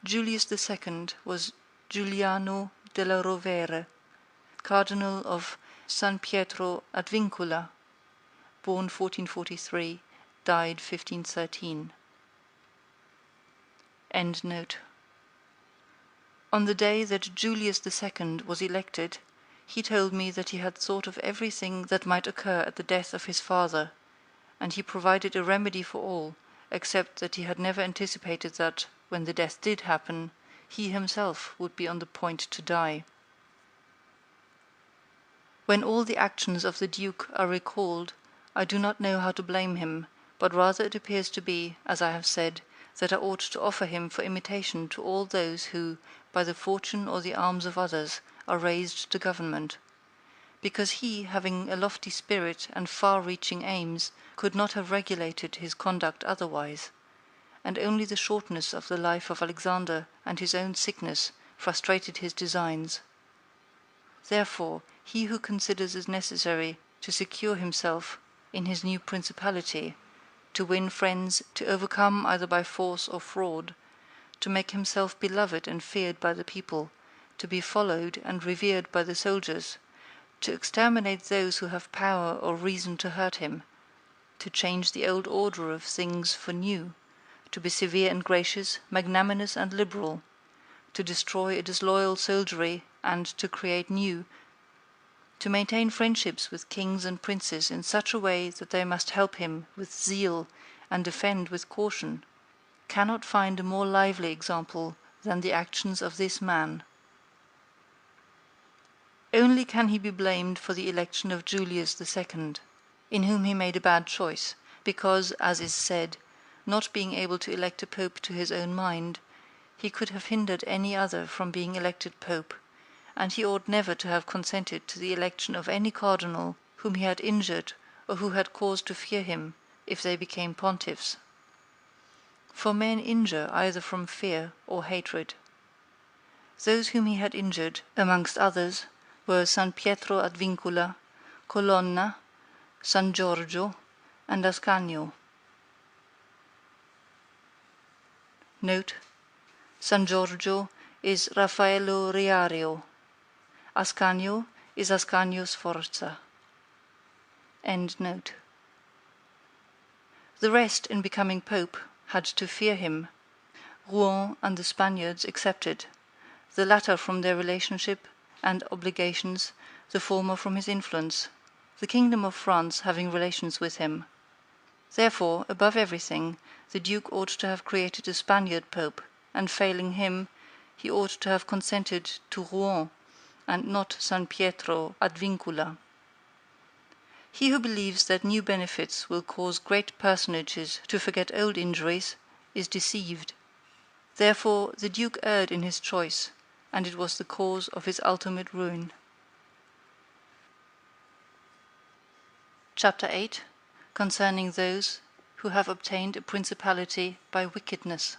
S3: Julius II was Giuliano della Rovere, Cardinal of San Pietro ad Vincula, born 1443, died 1513. End note. On the day that Julius II was elected, he told me that he had thought of everything that might occur at the death of his father, and he provided a remedy for all, except that he had never anticipated that, when the death did happen, he himself would be on the point to die. When all the actions of the duke are recalled, I do not know how to blame him, but rather it appears to be, as I have said, that I ought to offer him for imitation to all those who, by the fortune or the arms of others, are raised to government; because he, having a lofty spirit and far-reaching aims, could not have regulated his conduct otherwise, and only the shortness of the life of Alexander and his own sickness frustrated his designs. Therefore, he who considers it necessary to secure himself in his new principality, to win friends, to overcome either by force or fraud, to make himself beloved and feared by the people, to be followed and revered by the soldiers, to exterminate those who have power or reason to hurt him, to change the old order of things for new, to be severe and gracious, magnanimous and liberal, to destroy a disloyal soldiery and to create new, to maintain friendships with kings and princes in such a way that they must help him with zeal and defend with caution, cannot find a more lively example than the actions of this man. Only can he be blamed for the election of Julius II, in whom he made a bad choice, because, as is said, not being able to elect a pope to his own mind, he could have hindered any other from being elected pope, and he ought never to have consented to the election of any cardinal whom he had injured or who had cause to fear him, if they became pontiffs. For men injure either from fear or hatred. Those whom he had injured, amongst others, were San Pietro ad Vincula, Colonna, San Giorgio, and Ascanio. Note: San Giorgio is Raffaello Riario. Ascanio is Ascanio Sforza. End note. The rest, in becoming pope, had to fear him, Rouen and the Spaniards excepted, the latter from their relationship and obligations, the former from his influence, the kingdom of France having relations with him. Therefore, above everything, the duke ought to have created a Spaniard pope, and failing him, he ought to have consented to Rouen, and not San Pietro ad Vincula. He who believes that new benefits will cause great personages to forget old injuries is deceived. Therefore the duke erred in his choice, and it was the cause of his ultimate ruin. Chapter 8, concerning those who have obtained a principality by wickedness.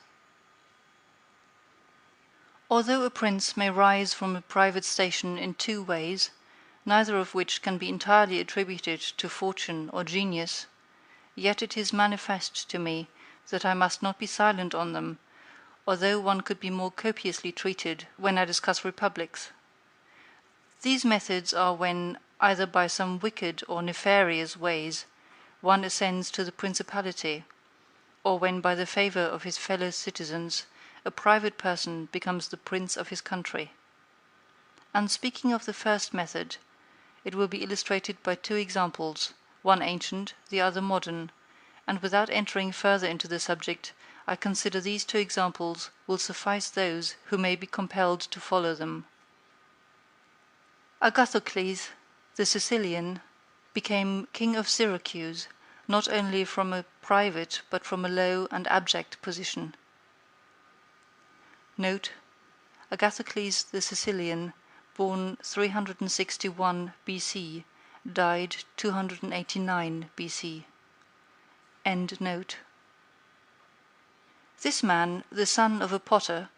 S3: Although a prince may rise from a private station in two ways, neither of which can be entirely attributed to fortune or genius, yet it is manifest to me that I must not be silent on them, although one could be more copiously treated when I discuss republics. These methods are when, either by some wicked or nefarious ways, one ascends to the principality, or when by the favour of his fellow citizens a private person becomes the prince of his country. And speaking of the first method, it will be illustrated by two examples, one ancient, the other modern, and without entering further into the subject, I consider these two examples will suffice those who may be compelled to follow them. Agathocles, the Sicilian, became king of Syracuse, not only from a private but from a low and abject position. Note: Agathocles the Sicilian, born 361 BC, died 289 BC. End note. This man, the son of a potter,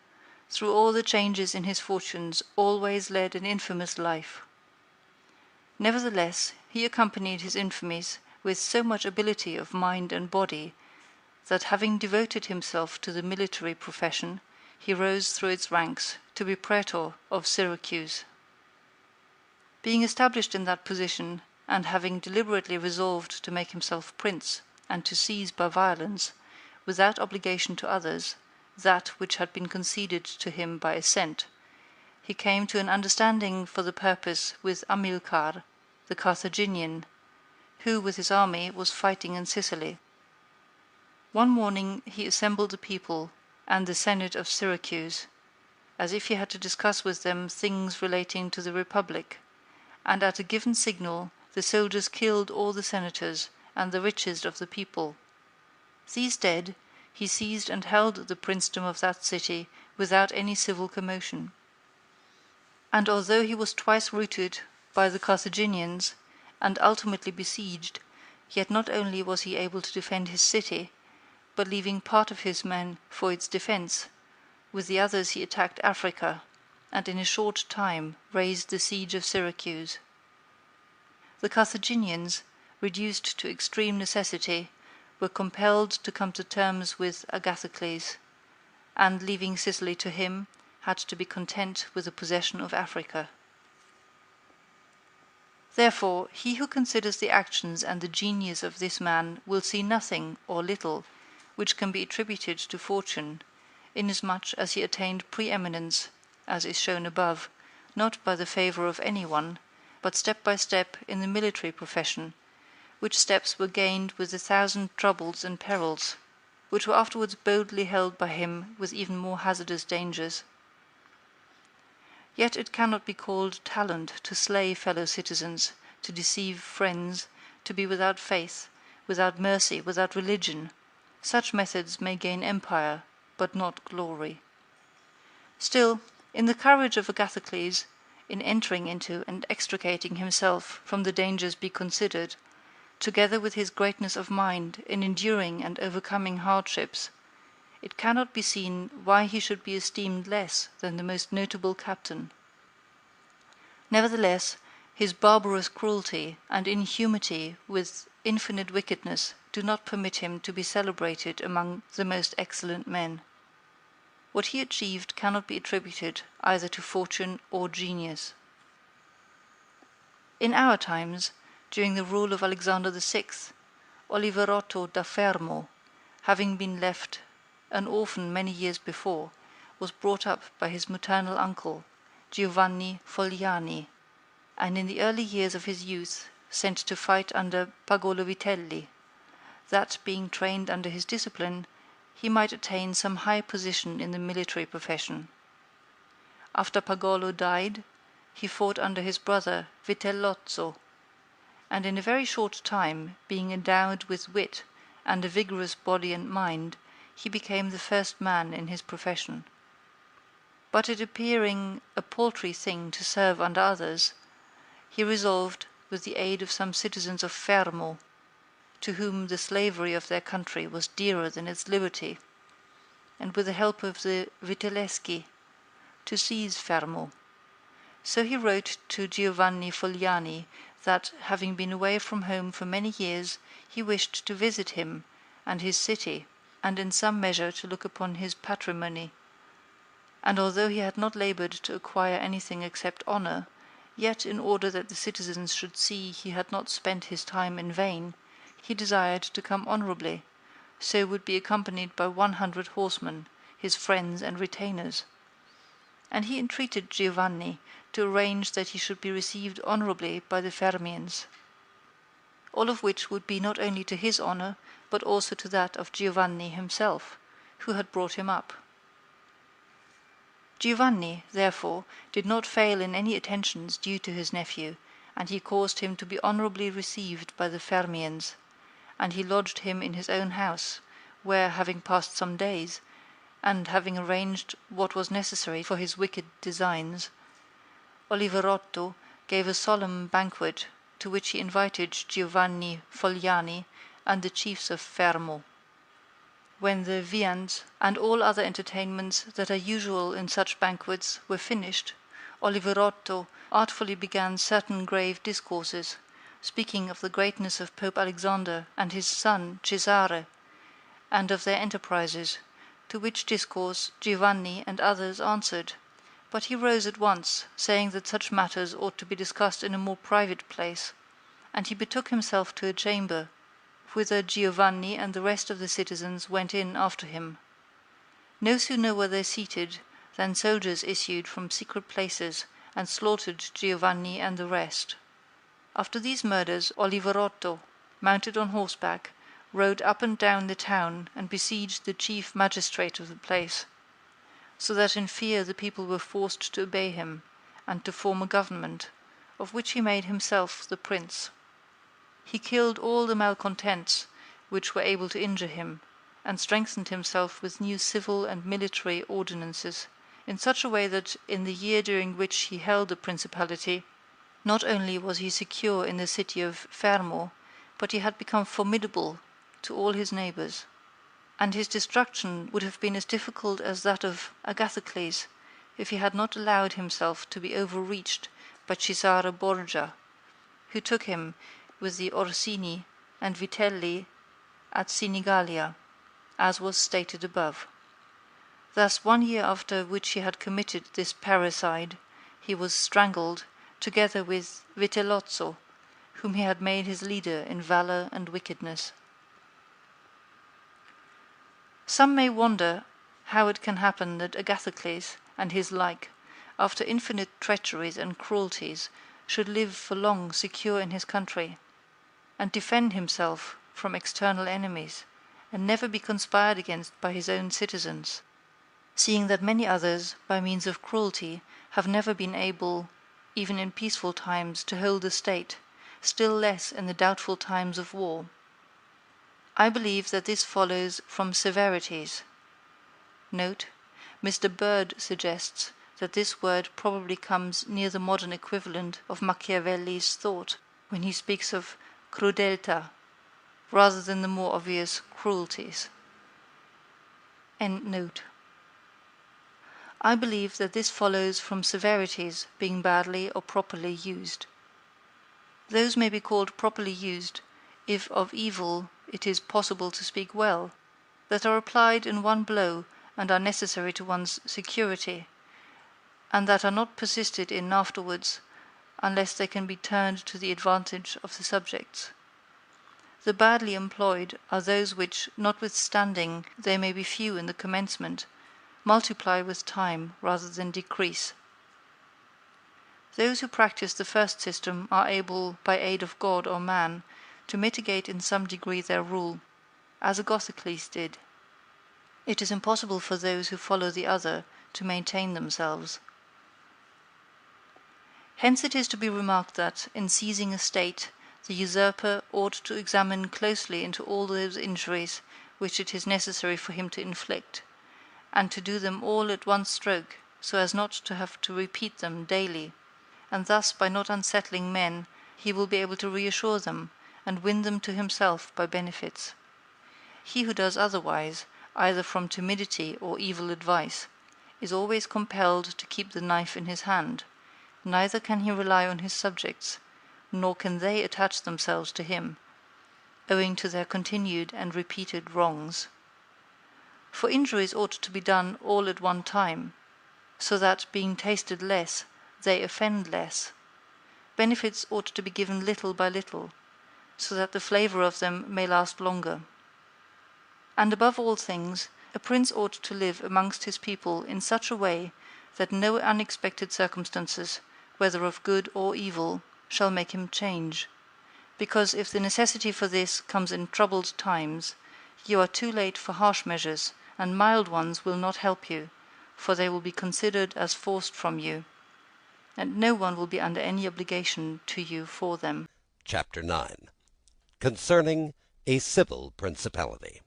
S3: through all the changes in his fortunes always led an infamous life. Nevertheless, he accompanied his infamies with so much ability of mind and body that, having devoted himself to the military profession, he rose through its ranks to be praetor of Syracuse. Being established in that position, and having deliberately resolved to make himself prince and to seize by violence, without obligation to others, that which had been conceded to him by assent, he came to an understanding for the purpose with Amilcar, the Carthaginian, who with his army was fighting in Sicily. One morning he assembled the people and the Senate of Syracuse, as if he had to discuss with them things relating to the Republic, and at a given signal the soldiers killed all the senators and the richest of the people. These dead, he seized and held the princedom of that city without any civil commotion. And although he was twice routed by the Carthaginians and ultimately besieged, yet not only was he able to defend his city, but leaving part of his men for its defence, with the others he attacked Africa, and in a short time raised the siege of Syracuse. The Carthaginians, reduced to extreme necessity, were compelled to come to terms with Agathocles, and leaving Sicily to him, had to be content with the possession of Africa. Therefore, he who considers the actions and the genius of this man will see nothing, or little, which can be attributed to fortune, inasmuch as he attained preeminence, as is shown above, not by the favour of any one, but step by step in the military profession, which steps were gained with 1,000 troubles and perils, which were afterwards boldly held by him with even more hazardous dangers. Yet it cannot be called talent to slay fellow citizens, to deceive friends, to be without faith, without mercy, without religion. Such methods may gain empire, but not glory. Still, in the courage of Agathocles, in entering into and extricating himself from the dangers be considered, together with his greatness of mind in enduring and overcoming hardships, it cannot be seen why he should be esteemed less than the most notable captain. Nevertheless, his barbarous cruelty and inhumanity with infinite wickedness do not permit him to be celebrated among the most excellent men. What he achieved cannot be attributed either to fortune or genius. In our times, during the rule of Alexander VI, Oliverotto da Fermo, having been left an orphan many years before, was brought up by his maternal uncle, Giovanni Fogliani, and in the early years of his youth sent to fight under Pagolo Vitelli, that, being trained under his discipline, he might attain some high position in the military profession. After Pagolo died, he fought under his brother Vitellozzo, and in a very short time, being endowed with wit and a vigorous body and mind, he became the first man in his profession. But it appearing a paltry thing to serve under others, he resolved, with the aid of some citizens of Fermo, to whom the slavery of their country was dearer than its liberty, and with the help of the Vitelleschi, to seize Fermo. So he wrote to Giovanni Fogliani that, having been away from home for many years, he wished to visit him and his city, and in some measure to look upon his patrimony. And although he had not labored to acquire anything except honor, yet in order that the citizens should see he had not spent his time in vain, he desired to come honorably, so would be accompanied by 100 horsemen, his friends and retainers. And he entreated Giovanni to arrange that he should be received honorably by the Fermians, all of which would be not only to his honor, but also to that of Giovanni himself, who had brought him up. Giovanni, therefore, did not fail in any attentions due to his nephew, and he caused him to be honorably received by the Fermians, and he lodged him in his own house, where, having passed some days, and having arranged what was necessary for his wicked designs, Oliverotto gave a solemn banquet to which he invited Giovanni Fogliani and the chiefs of Fermo. When the viands and all other entertainments that are usual in such banquets were finished, Oliverotto artfully began certain grave discourses, speaking of the greatness of Pope Alexander and his son Cesare, and of their enterprises, to which discourse Giovanni and others answered, but he rose at once, saying that such matters ought to be discussed in a more private place, and he betook himself to a chamber, whither Giovanni and the rest of the citizens went in after him. No sooner were they seated than soldiers issued from secret places and slaughtered Giovanni and the rest. After these murders, Oliverotto, mounted on horseback, rode up and down the town and besieged the chief magistrate of the place, so that in fear the people were forced to obey him and to form a government, of which he made himself the prince. He killed all the malcontents which were able to injure him, and strengthened himself with new civil and military ordinances, in such a way that in the year during which he held the principality, not only was he secure in the city of Fermo, but he had become formidable to all his neighbors. And his destruction would have been as difficult as that of Agathocles, if he had not allowed himself to be overreached by Cesare Borgia, who took him with the Orsini and Vitelli at Sinigalia, as was stated above. Thus 1 year after which he had committed this parricide, he was strangled, together with Vitellozzo, whom he had made his leader in valor and wickedness. Some may wonder how it can happen that Agathocles and his like, after infinite treacheries and cruelties, should live for long secure in his country, and defend himself from external enemies, and never be conspired against by his own citizens, seeing that many others, by means of cruelty, have never been able, even in peaceful times, to hold the state, still less in the doubtful times of war. I believe that this follows from severities. Note: Mr. Bird suggests that this word probably comes near the modern equivalent of Machiavelli's thought when he speaks of crudeltà, rather than the more obvious cruelties. End note. I believe that this follows from severities being badly or properly used. Those may be called properly used if of evil it is possible to speak well, that are applied in one blow and are necessary to one's security, and that are not persisted in afterwards, unless they can be turned to the advantage of the subjects. The badly employed are those which, notwithstanding they may be few in the commencement, multiply with time rather than decrease. Those who practice the first system are able, by aid of God or man, to mitigate in some degree their rule, as Agathocles did. It is impossible for those who follow the other to maintain themselves. Hence it is to be remarked that, in seizing a state, the usurper ought to examine closely into all those injuries which it is necessary for him to inflict, and to do them all at one stroke, so as not to have to repeat them daily, and thus by not unsettling men he will be able to reassure them, and win them to himself by benefits. He who does otherwise, either from timidity or evil advice, is always compelled to keep the knife in his hand, neither can he rely on his subjects, nor can they attach themselves to him, owing to their continued and repeated wrongs. For injuries ought to be done all at one time, so that, being tasted less, they offend less. Benefits ought to be given little by little, so that the flavour of them may last longer. And above all things, a prince ought to live amongst his people in such a way that no unexpected circumstances, whether of good or evil, shall make him change, because if the necessity for this comes in troubled times, you are too late for harsh measures, and mild ones will not help you, for they will be considered as forced from you, and no one will be under any obligation to you for them.
S2: Chapter 9. Concerning a civil principality.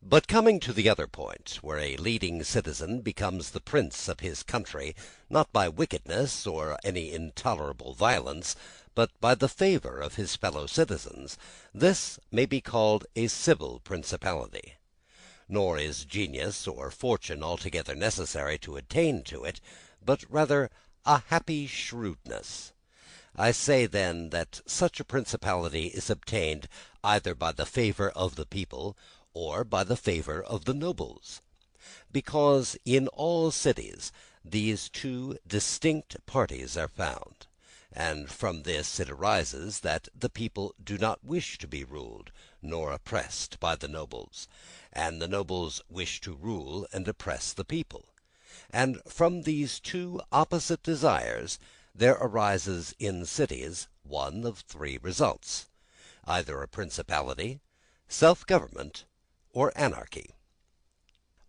S2: But coming to the other point, where a leading citizen becomes the prince of his country, not by wickedness or any intolerable violence, but by the favour of his fellow citizens, this may be called a civil principality. Nor is genius or fortune altogether necessary to attain to it, but rather a happy shrewdness. I say then that such a principality is obtained either by the favour of the people, or by the favour of the nobles, because in all cities these two distinct parties are found, and from this it arises that the people do not wish to be ruled nor oppressed by the nobles, and the nobles wish to rule and oppress the people, and from these two opposite desires there arises in cities one of three results, either a principality, self-government, or anarchy.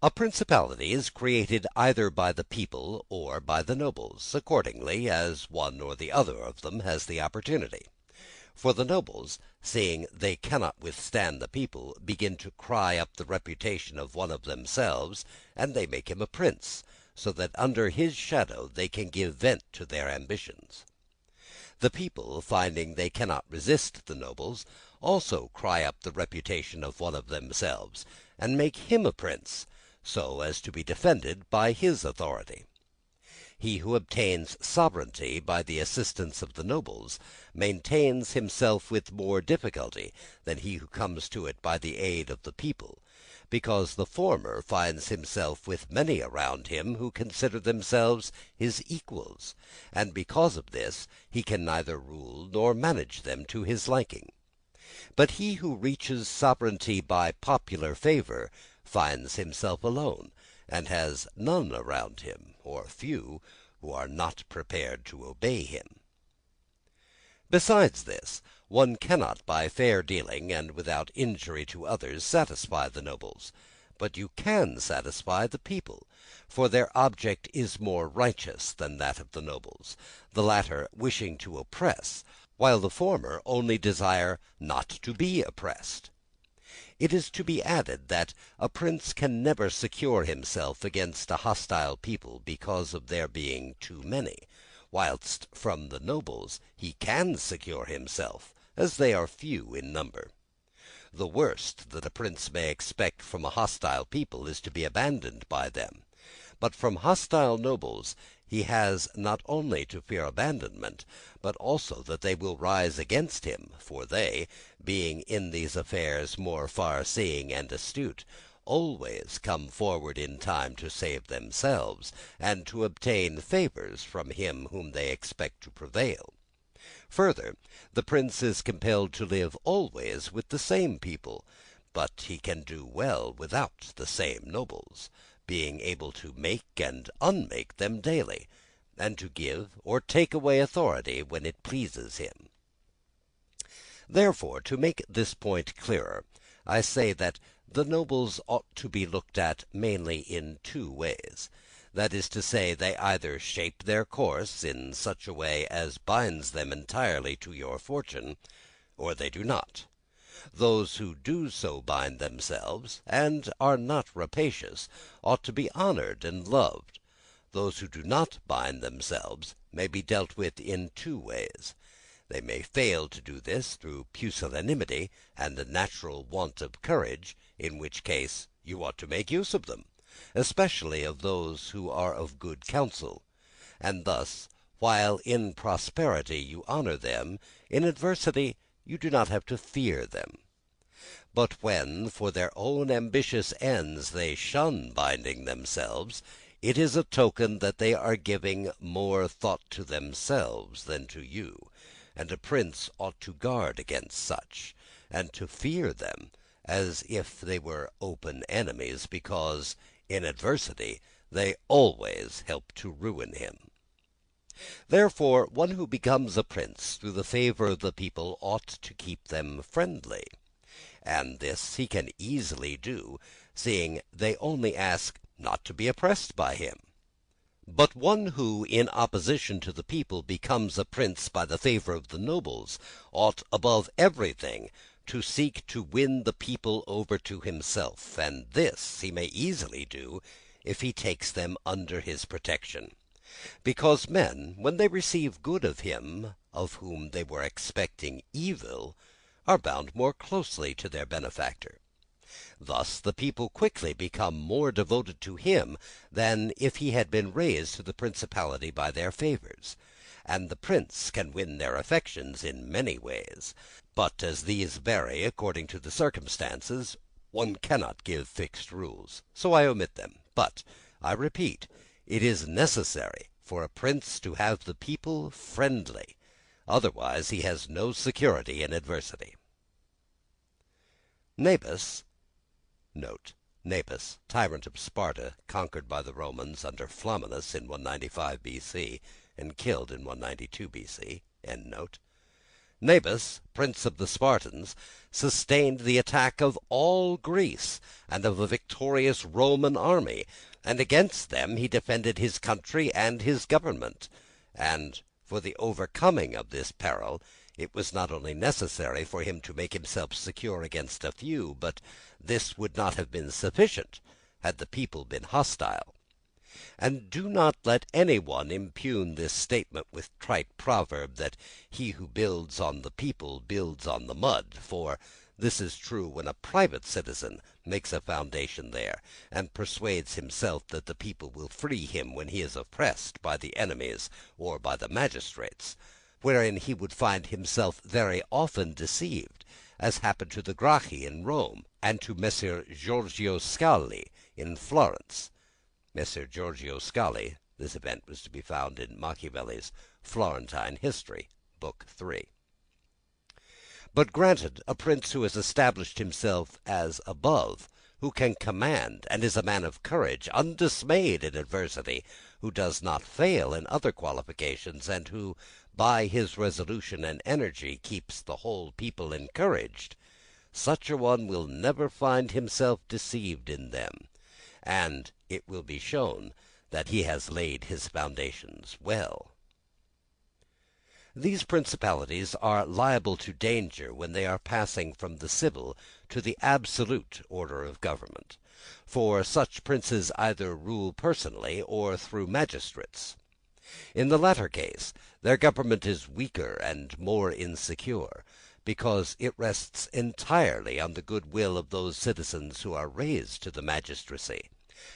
S2: A principality is created either by the people or by the nobles, accordingly as one or the other of them has the opportunity. For the nobles, seeing they cannot withstand the people, begin to cry up the reputation of one of themselves, and they make him a prince, so that under his shadow they can give vent to their ambitions. The people, finding they cannot resist the nobles, also cry up the reputation of one of themselves, and make him a prince, so as to be defended by his authority. He who obtains sovereignty by the assistance of the nobles maintains himself with more difficulty than he who comes to it by the aid of the people, because the former finds himself with many around him who consider themselves his equals, and because of this he can neither rule nor manage them to his liking. But he who reaches sovereignty by popular favour finds himself alone, and has none around him, or few, who are not prepared to obey him. Besides this, one cannot by fair dealing and without injury to others satisfy the nobles, but you can satisfy the people, for their object is more righteous than that of the nobles, the latter wishing to oppress, while the former only desire not to be oppressed. It is to be added that a prince can never secure himself against a hostile people because of their being too many, whilst from the nobles he can secure himself, as they are few in number. The worst that a prince may expect from a hostile people is to be abandoned by them, but from hostile nobles he has not only to fear abandonment, but also that they will rise against him, for they, being in these affairs more far-seeing and astute, always come forward in time to save themselves, and to obtain favours from him whom they expect to prevail. Further, the prince is compelled to live always with the same people, but he can do well without the same nobles, being able to make and unmake them daily, and to give or take away authority when it pleases him. Therefore, to make this point clearer, I say that the nobles ought to be looked at mainly in two ways. That is to say, they either shape their course in such a way as binds them entirely to your fortune, or they do not. Those who do so bind themselves, and are not rapacious, ought to be honoured and loved. Those who do not bind themselves may be dealt with in two ways. They may fail to do this through pusillanimity and a natural want of courage, in which case you ought to make use of them, especially of those who are of good counsel. And thus, while in prosperity you honour them, in adversity you do not have to fear them. But when, for their own ambitious ends, they shun binding themselves, it is a token that they are giving more thought to themselves than to you, and a prince ought to guard against such, and to fear them, as if they were open enemies, because, in adversity, they always help to ruin him. Therefore, one who becomes a prince through the favour of the people ought to keep them friendly. And this he can easily do, seeing they only ask not to be oppressed by him. But one who, in opposition to the people, becomes a prince by the favour of the nobles, ought above everything to seek to win the people over to himself, and this he may easily do if he takes them under his protection. Because men, when they receive good of him of whom they were expecting evil, are bound more closely to their benefactor. Thus the people quickly become more devoted to him than if he had been raised to the principality by their favours, and the prince can win their affections in many ways. But as these vary according to the circumstances, one cannot give fixed rules, so I omit them. But, I repeat, it is necessary for a prince to have the people friendly, otherwise he has no security in adversity. Nabis, Nabis, tyrant of Sparta, conquered by the Romans under Flamininus in 195 B.C. and killed in 192 B.C. Nabis, prince of the Spartans, sustained the attack of all Greece and of a victorious Roman army, and against them he defended his country and his government. And for the overcoming of this peril it was not only necessary for him to make himself secure against a few, but this would not have been sufficient had the people been hostile. And do not let any one impugn this statement with trite proverb that he who builds on the people builds on the mud, for this is true when a private citizen makes a foundation there, and persuades himself that the people will free him when he is oppressed by the enemies or by the magistrates, wherein he would find himself very often deceived, as happened to the Gracchi in Rome, and to Messer Giorgio Scali in Florence. Messer Giorgio Scali, this event was to be found in Machiavelli's Florentine History, Book 3. But granted a prince who has established himself as above, who can command, and is a man of courage, undismayed in adversity, who does not fail in other qualifications, and who, by his resolution and energy, keeps the whole people encouraged, such a one will never find himself deceived in them, and it will be shown that he has laid his foundations well. These principalities are liable to danger when they are passing from the civil to the absolute order of government, for such princes either rule personally or through magistrates. In the latter case their government is weaker and more insecure, because it rests entirely on the good will of those citizens who are raised to the magistracy,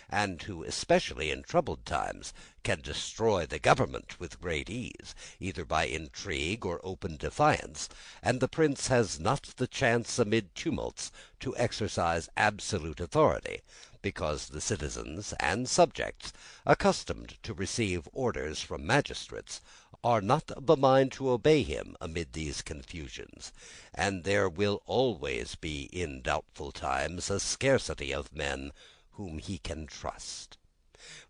S2: and who, especially in troubled times, can destroy the government with great ease, either by intrigue or open defiance, and the prince has not the chance amid tumults to exercise absolute authority, because the citizens and subjects, accustomed to receive orders from magistrates, are not of a mind to obey him amid these confusions, and there will always be in doubtful times a scarcity of men whom he can trust.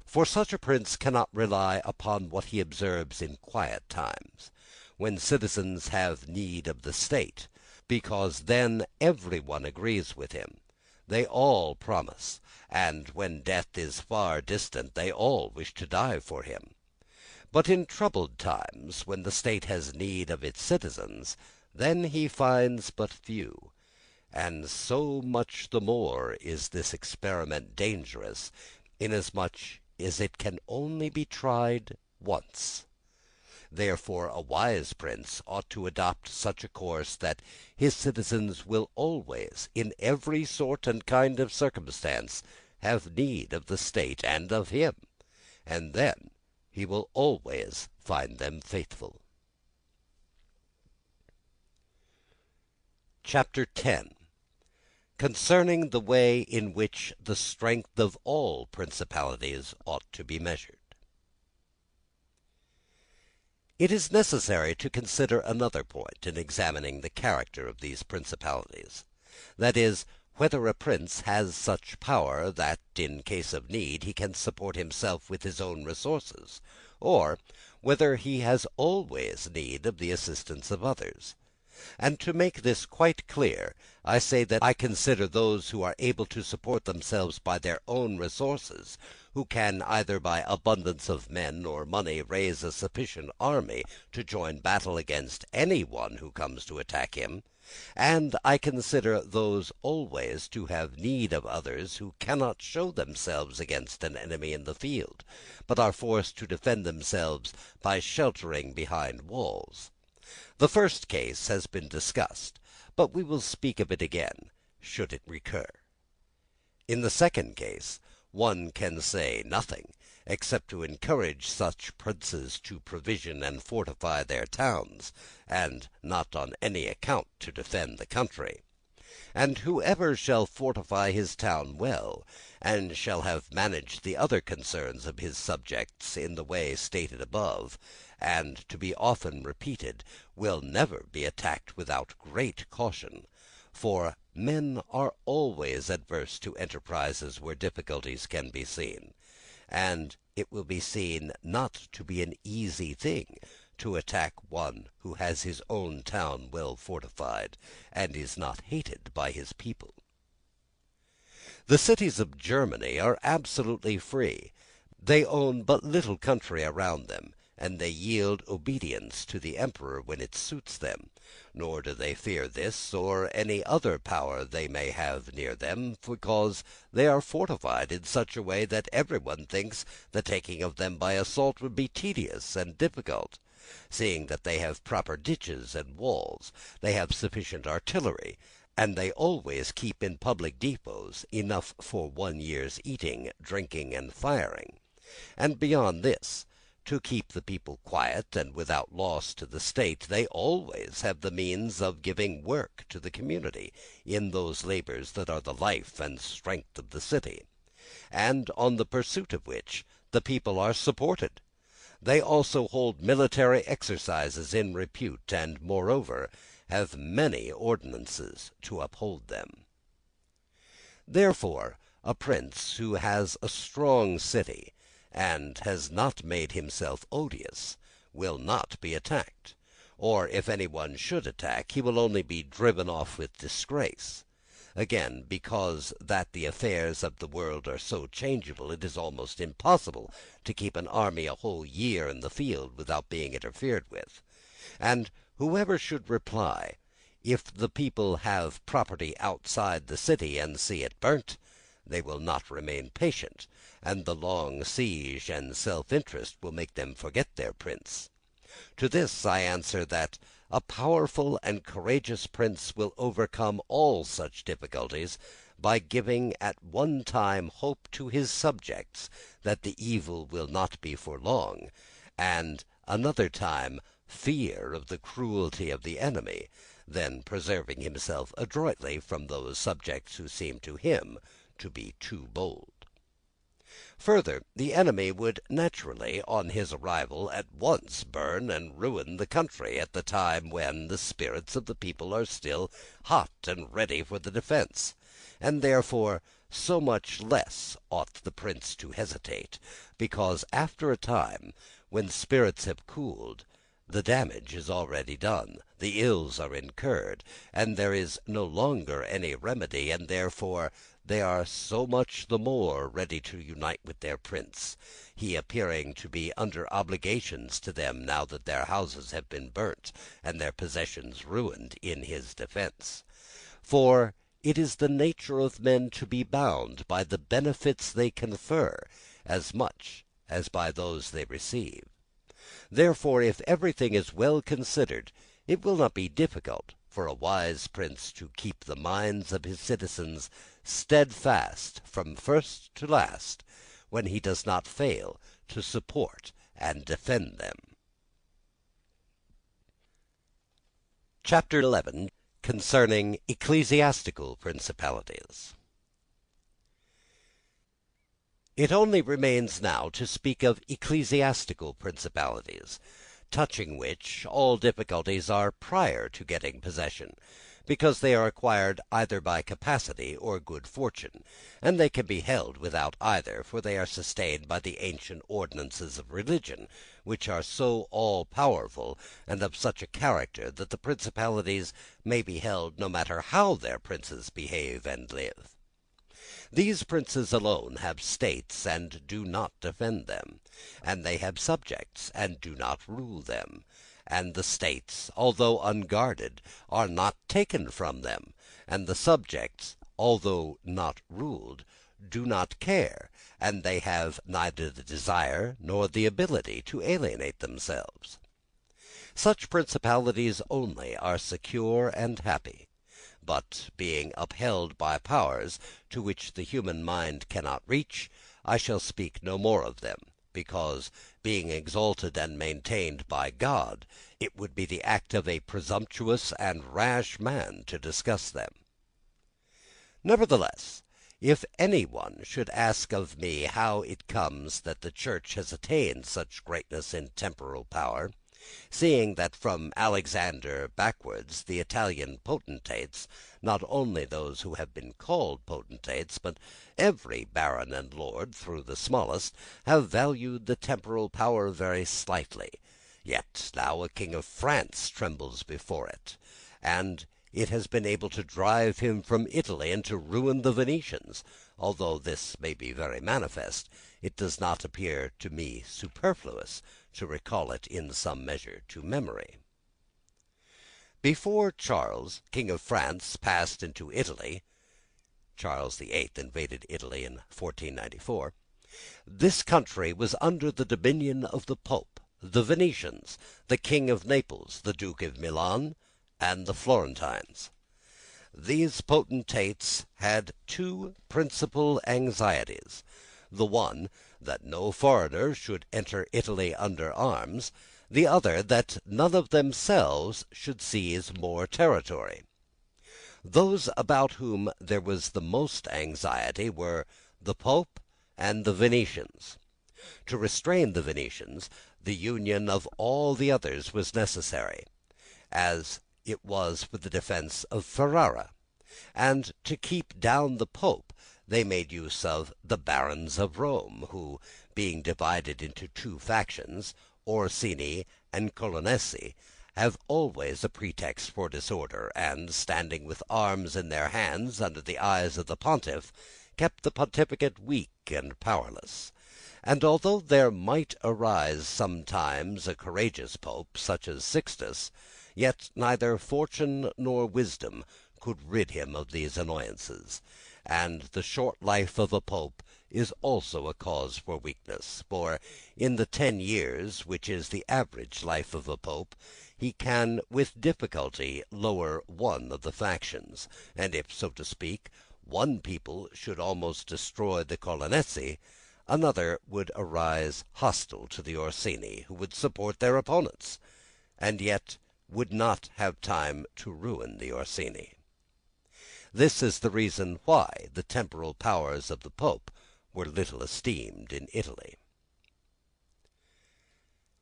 S2: For such a prince cannot rely upon what he observes in quiet times, when citizens have need of the state, because then every one agrees with him, they all promise, and when death is far distant they all wish to die for him. But in troubled times, when the state has need of its citizens, then he finds but few. And so much the more is this experiment dangerous, inasmuch as it can only be tried once. Therefore a wise prince ought to adopt such a course that his citizens will always, in every sort and kind of circumstance, have need of the state and of him, and then he will always find them faithful. Chapter 10. Concerning the way in which the strength of all principalities ought to be measured. It is necessary to consider another point in examining the character of these principalities, that is, whether a prince has such power that, in case of need, he can support himself with his own resources, or whether he has always need of the assistance of others. And to make this quite clear, I say that I consider those who are able to support themselves by their own resources, who can either by abundance of men or money raise a sufficient army to join battle against any one who comes to attack him; and I consider those always to have need of others who cannot show themselves against an enemy in the field, but are forced to defend themselves by sheltering behind walls. The first case has been discussed, but we will speak of it again, should it recur. In the second case, one can say nothing, except to encourage such princes to provision and fortify their towns, and not on any account to defend the country. And whoever shall fortify his town well, and shall have managed the other concerns of his subjects in the way stated above, and to be often repeated, will never be attacked without great caution; for men are always adverse to enterprises where difficulties can be seen, and it will be seen not to be an easy thing to attack one who has his own town well fortified, and is not hated by his people. The cities of Germany are absolutely free. They own but little country around them, and they yield obedience to the emperor when it suits them, nor do they fear this or any other power they may have near them, because they are fortified in such a way that everyone thinks the taking of them by assault would be tedious and difficult, seeing that they have proper ditches and walls, they have sufficient artillery, and they always keep in public depots enough for 1 year's eating, drinking, and firing; and beyond this, to keep the people quiet and without loss to the state, they always have the means of giving work to the community in those labours that are the life and strength of the city, and on the pursuit of which the people are supported. They also hold military exercises in repute, and moreover have many ordinances to uphold them. Therefore a prince who has a strong city, and has not made himself odious, will not be attacked; or if any one should attack, he will only be driven off with disgrace. Again, because that the affairs of the world are so changeable, it is almost impossible to keep an army a whole year in the field without being interfered with. And whoever should reply, if the people have property outside the city and see it burnt, they will not remain patient, and the long siege and self-interest will make them forget their prince. To this I answer that a powerful and courageous prince will overcome all such difficulties by giving at one time hope to his subjects that the evil will not be for long, and another time fear of the cruelty of the enemy, then preserving himself adroitly from those subjects who seem to him to be too bold. Further, the enemy would naturally, on his arrival, at once burn and ruin the country at the time when the spirits of the people are still hot and ready for the defence, and therefore so much less ought the prince to hesitate, because after a time, when spirits have cooled, the damage is already done, the ills are incurred, and there is no longer any remedy, and therefore they are so much the more ready to unite with their prince, he appearing to be under obligations to them now that their houses have been burnt and their possessions ruined in his defence. For it is the nature of men to be bound by the benefits they confer as much as by those they receive. Therefore, if everything is well considered, it will not be difficult for a wise prince to keep the minds of his citizens steadfast from first to last, when he does not fail to support and defend them. Chapter 11. Concerning ecclesiastical principalities. It only remains now to speak of ecclesiastical principalities, touching which all difficulties are prior to getting possession, because they are acquired either by capacity or good fortune, and they can be held without either, for they are sustained by the ancient ordinances of religion, which are so all-powerful and of such a character that the principalities may be held no matter how their princes behave and live. These princes alone have states and do not defend them, and they have subjects and do not rule them, and the states, although unguarded, are not taken from them, and the subjects, although not ruled, do not care, and they have neither the desire nor the ability to alienate themselves. Such principalities only are secure and happy. But being upheld by powers to which the human mind cannot reach, I shall speak no more of them, because, being exalted and maintained by God, it would be the act of a presumptuous and rash man to discuss them. Nevertheless, if any one should ask of me how it comes that the Church has attained such greatness in temporal power, seeing that from Alexander backwards the Italian potentates, not only those who have been called potentates, but every baron and lord, through the smallest, have valued the temporal power very slightly, yet now a king of France trembles before it, and it has been able to drive him from Italy and to ruin the Venetians. Although this may be very manifest, it does not appear to me superfluous to recall it in some measure to memory. Before Charles, King of France, passed into Italy, Charles VIII invaded Italy in 1494, this country was under the dominion of the Pope, the Venetians, the King of Naples, the Duke of Milan, and the Florentines. These potentates had two principal anxieties: the one, that no foreigner should enter Italy under arms; the other, that none of themselves should seize more territory. Those about whom there was the most anxiety were the Pope and the Venetians. To restrain the Venetians, the union of all the others was necessary, as it was for the defence of Ferrara; and to keep down the Pope they made use of the barons of Rome, who, being divided into two factions, Orsini and Colonnesi, have always a pretext for disorder, and, standing with arms in their hands under the eyes of the pontiff, kept the pontificate weak and powerless. And although there might arise sometimes a courageous pope, such as Sixtus, yet neither fortune nor wisdom could rid him of these annoyances; and the short life of a pope is also a cause for weakness, for in the 10 years, which is the average life of a pope, he can with difficulty lower one of the factions, and if, so to speak, one people should almost destroy the Colonnesi, another would arise hostile to the Orsini, who would support their opponents, and yet would not have time to ruin the Orsini. This is the reason why the temporal powers of the Pope were little esteemed in Italy.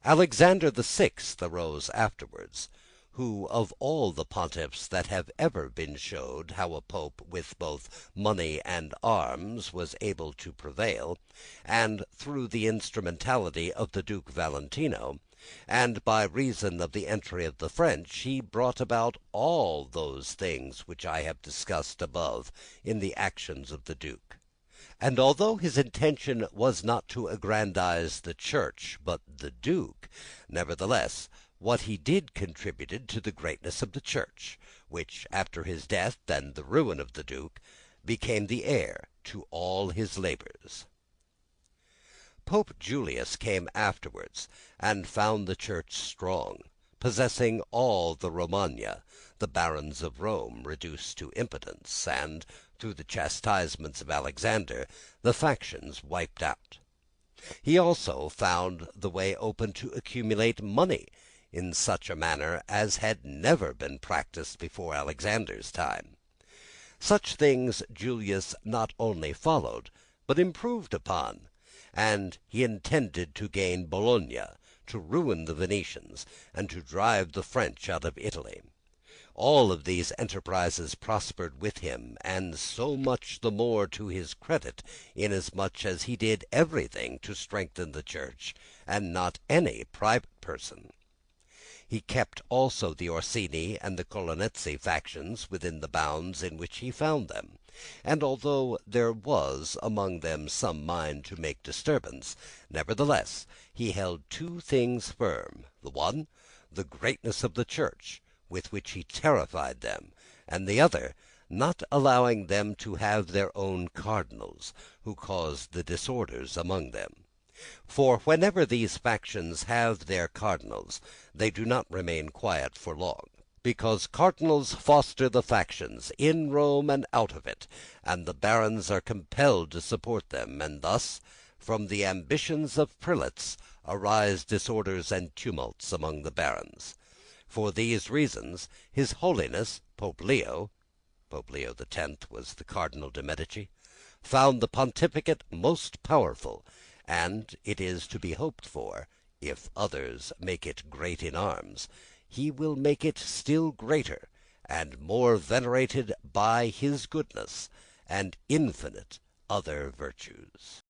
S2: Alexander the Sixth arose afterwards, who of all the pontiffs that have ever been showed how a pope with both money and arms was able to prevail, and through the instrumentality of the Duke Valentino, and by reason of the entry of the French, he brought about all those things which I have discussed above in the actions of the Duke. And although his intention was not to aggrandize the Church, but the Duke, nevertheless what he did contributed to the greatness of the Church, which, after his death and the ruin of the Duke, became the heir to all his labours. Pope Julius came afterwards, and found the Church strong, possessing all the Romagna, the barons of Rome reduced to impotence, and, through the chastisements of Alexander, the factions wiped out. He also found the way open to accumulate money in such a manner as had never been practised before Alexander's time. Such things Julius not only followed, but improved upon, and he intended to gain Bologna, to ruin the Venetians, and to drive the French out of Italy. All of these enterprises prospered with him, and so much the more to his credit, inasmuch as he did everything to strengthen the Church, and not any private person. He kept also the Orsini and the Colonnesi factions within the bounds in which he found them, and although there was among them some mind to make disturbance, nevertheless he held two things firm: the one, the greatness of the Church, with which he terrified them, and the other, not allowing them to have their own cardinals, who caused the disorders among them. For whenever these factions have their cardinals, they do not remain quiet for long, because cardinals foster the factions in Rome and out of it, and the barons are compelled to support them, and thus, from the ambitions of prelates, arise disorders and tumults among the barons. For these reasons his Holiness Pope Leo X was the Cardinal de' Medici, found the pontificate most powerful, and it is to be hoped for, if others make it great in arms, he will make it still greater, and more venerated by his goodness, and infinite other virtues.